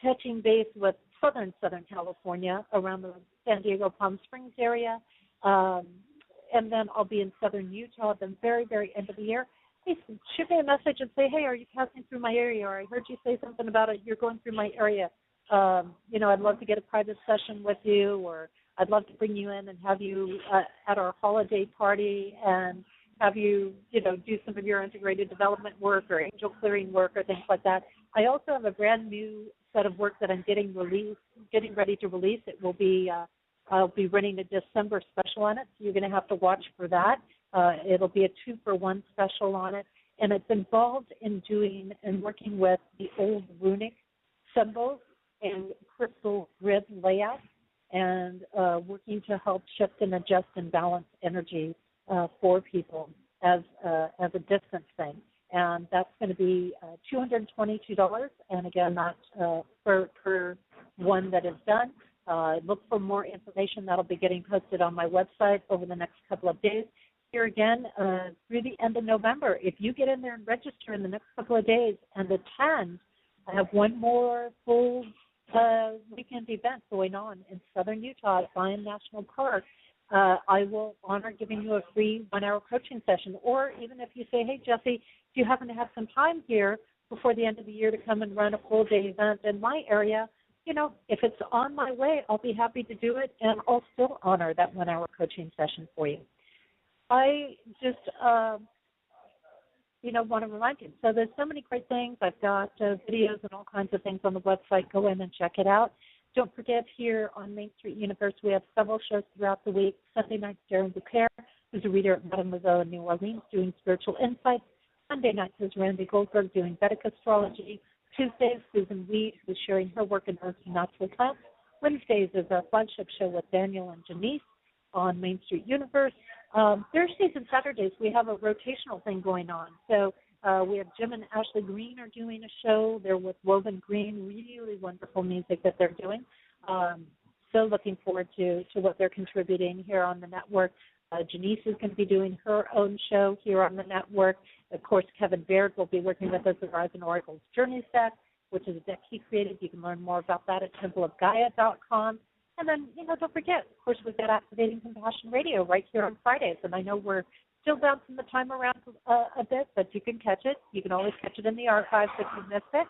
touching base with Southern California around the San Diego Palm Springs area. And then I'll be in Southern Utah at the very, very end of the year. Hey, shoot me a message and say, hey, are you passing through my area? Or I heard you say something about it. You're going through my area. You know, I'd love to get a private session with you, or I'd love to bring you in and have you at our holiday party and have you, do some of your integrated development work or angel clearing work or things like that. I also have a brand new set of work that I'm getting ready to release. It will be, I'll be running a December special on it, so you're going to have to watch for that. It'll be a 2-for-1 special on it, and it's involved in doing and working with the old runic symbols and crystal grid layout, and working to help shift and adjust and balance energy for people as a distance thing. And that's going to be $222, and again, that's per one that is done. Look for more information. That'll be getting posted on my website over the next couple of days. Here again, through the end of November, if you get in there and register in the next couple of days and attend, I have one more full weekend event going on in southern Utah at Zion National Park. I will honor giving you a free 1-hour coaching session. Or even if you say, hey, Jesse, do you happen to have some time here before the end of the year to come and run a full-day event in my area, if it's on my way, I'll be happy to do it, and I'll still honor that 1-hour coaching session for you. I just, want to remind you. So there's so many great things. I've got videos and all kinds of things on the website. Go in and check it out. Don't forget, here on Main Street Universe, we have several shows throughout the week. Sunday night, Darren Bouquet, who's a reader at Mademoiselle in New Orleans, doing spiritual insights. Monday nights is Randy Goldberg doing Vedic astrology. Tuesdays, Susan Weed, who's sharing her work in herbs and natural plants. Wednesdays is our flagship show with Daniel and Janice on Main Street Universe. Thursdays and Saturdays, we have a rotational thing going on. So we have Jim and Ashley Green are doing a show. They're with Woven Green, really wonderful music that they're doing. So looking forward to what they're contributing here on the network. Janice is going to be doing her own show here on the network. Of course, Kevin Baird will be working with us at Rise and Oracle's Journeys deck, which is a deck he created. You can learn more about that at templeofgaia.com. And then, don't forget, of course, we've got Activating Compassion Radio right here on Fridays. And I know we're still bouncing the time around a bit, but you can catch it. You can always catch it in the archives if you missed it.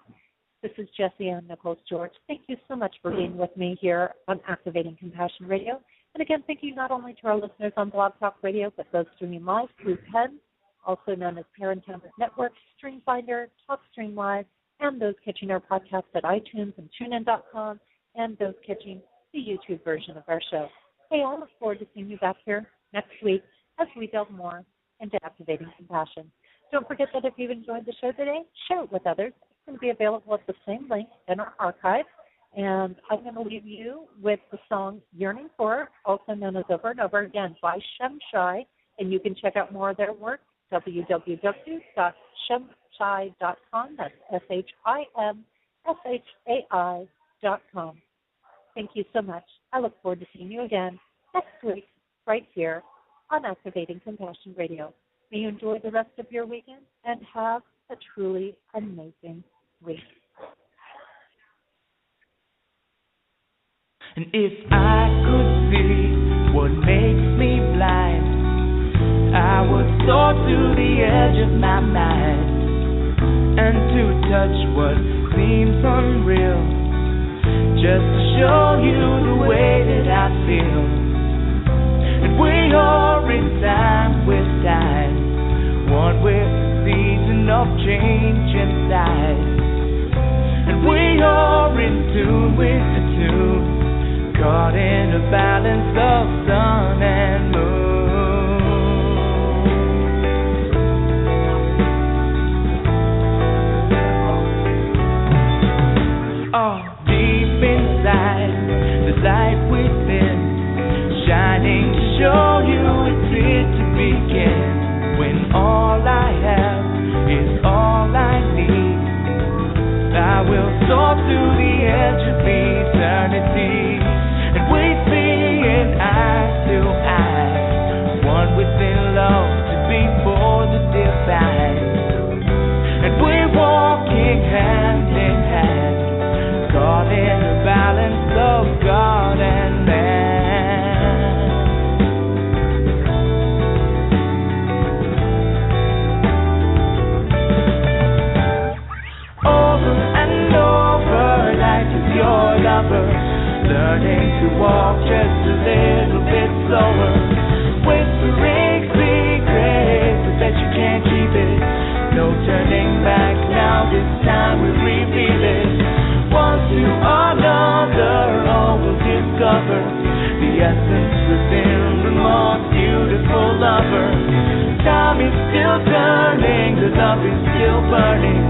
This is Jessie Ann Nichols George. Thank you so much for being with me here on Activating Compassion Radio. And again, thank you not only to our listeners on Blog Talk Radio, but those streaming live through PEN, also known as Parental Network, StreamFinder, TalkStream Live, and those catching our podcast at iTunes and TuneIn.com, and those catching the YouTube version of our show. Hey, I look forward to seeing you back here next week as we delve more into Activating Compassion. Don't forget that if you've enjoyed the show today, share it with others. It's going to be available at the same link in our archive. And I'm going to leave you with the song Yearning For, also known as Over and Over Again by Shem Shai. And you can check out more of their work, www.shemshai.com. That's SHIMSHAI.com. Thank you so much. I look forward to seeing you again next week right here on Activating Compassion Radio. May you enjoy the rest of your weekend and have a truly amazing week. And if I could see what makes me blind, I would soar to the edge of my mind, and to touch what seems unreal, just to show you the way that I feel. And we are in time with time, one with the season of change inside. And we are in tune with the tune, caught in a balance of sun and moon. Oh, deep inside, the light within, shining to show you it's here to begin. When all I have is all I need, I will soar to the edge of eternity. And we see it eye to eye, one within love to be for the divine. And we're walking hand in hand, caught in the balance of God and man. Over and over, life is your lover, learning to walk just a little bit slower, whispering secrets essence within the most beautiful lover. Time is still turning, the love is still burning.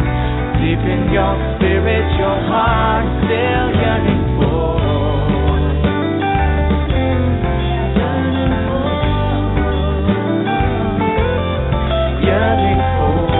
Deep in your spirit, your heart still yearning for. Yearning for.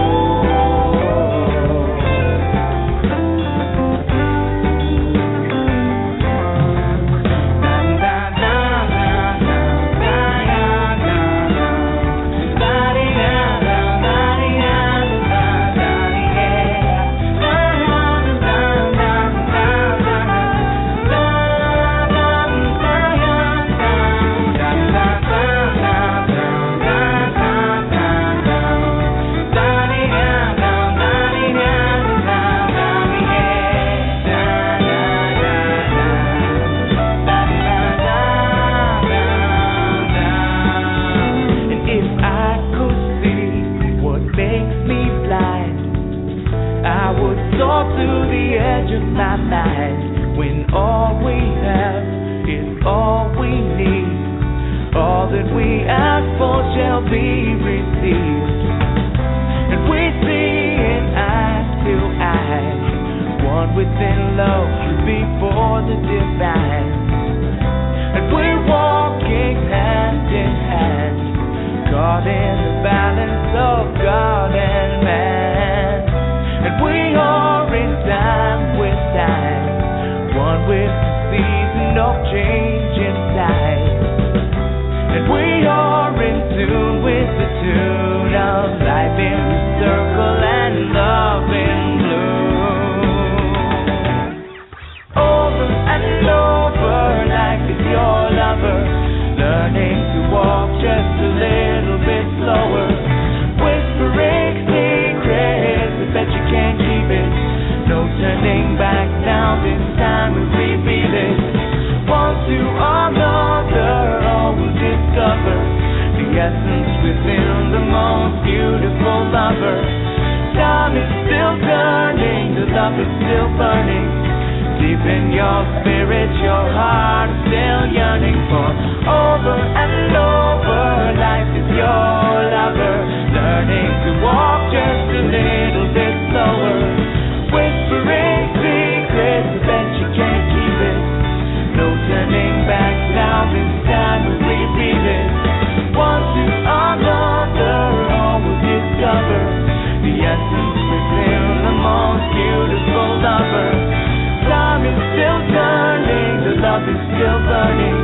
Still burning,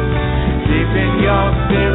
deep in your spirit.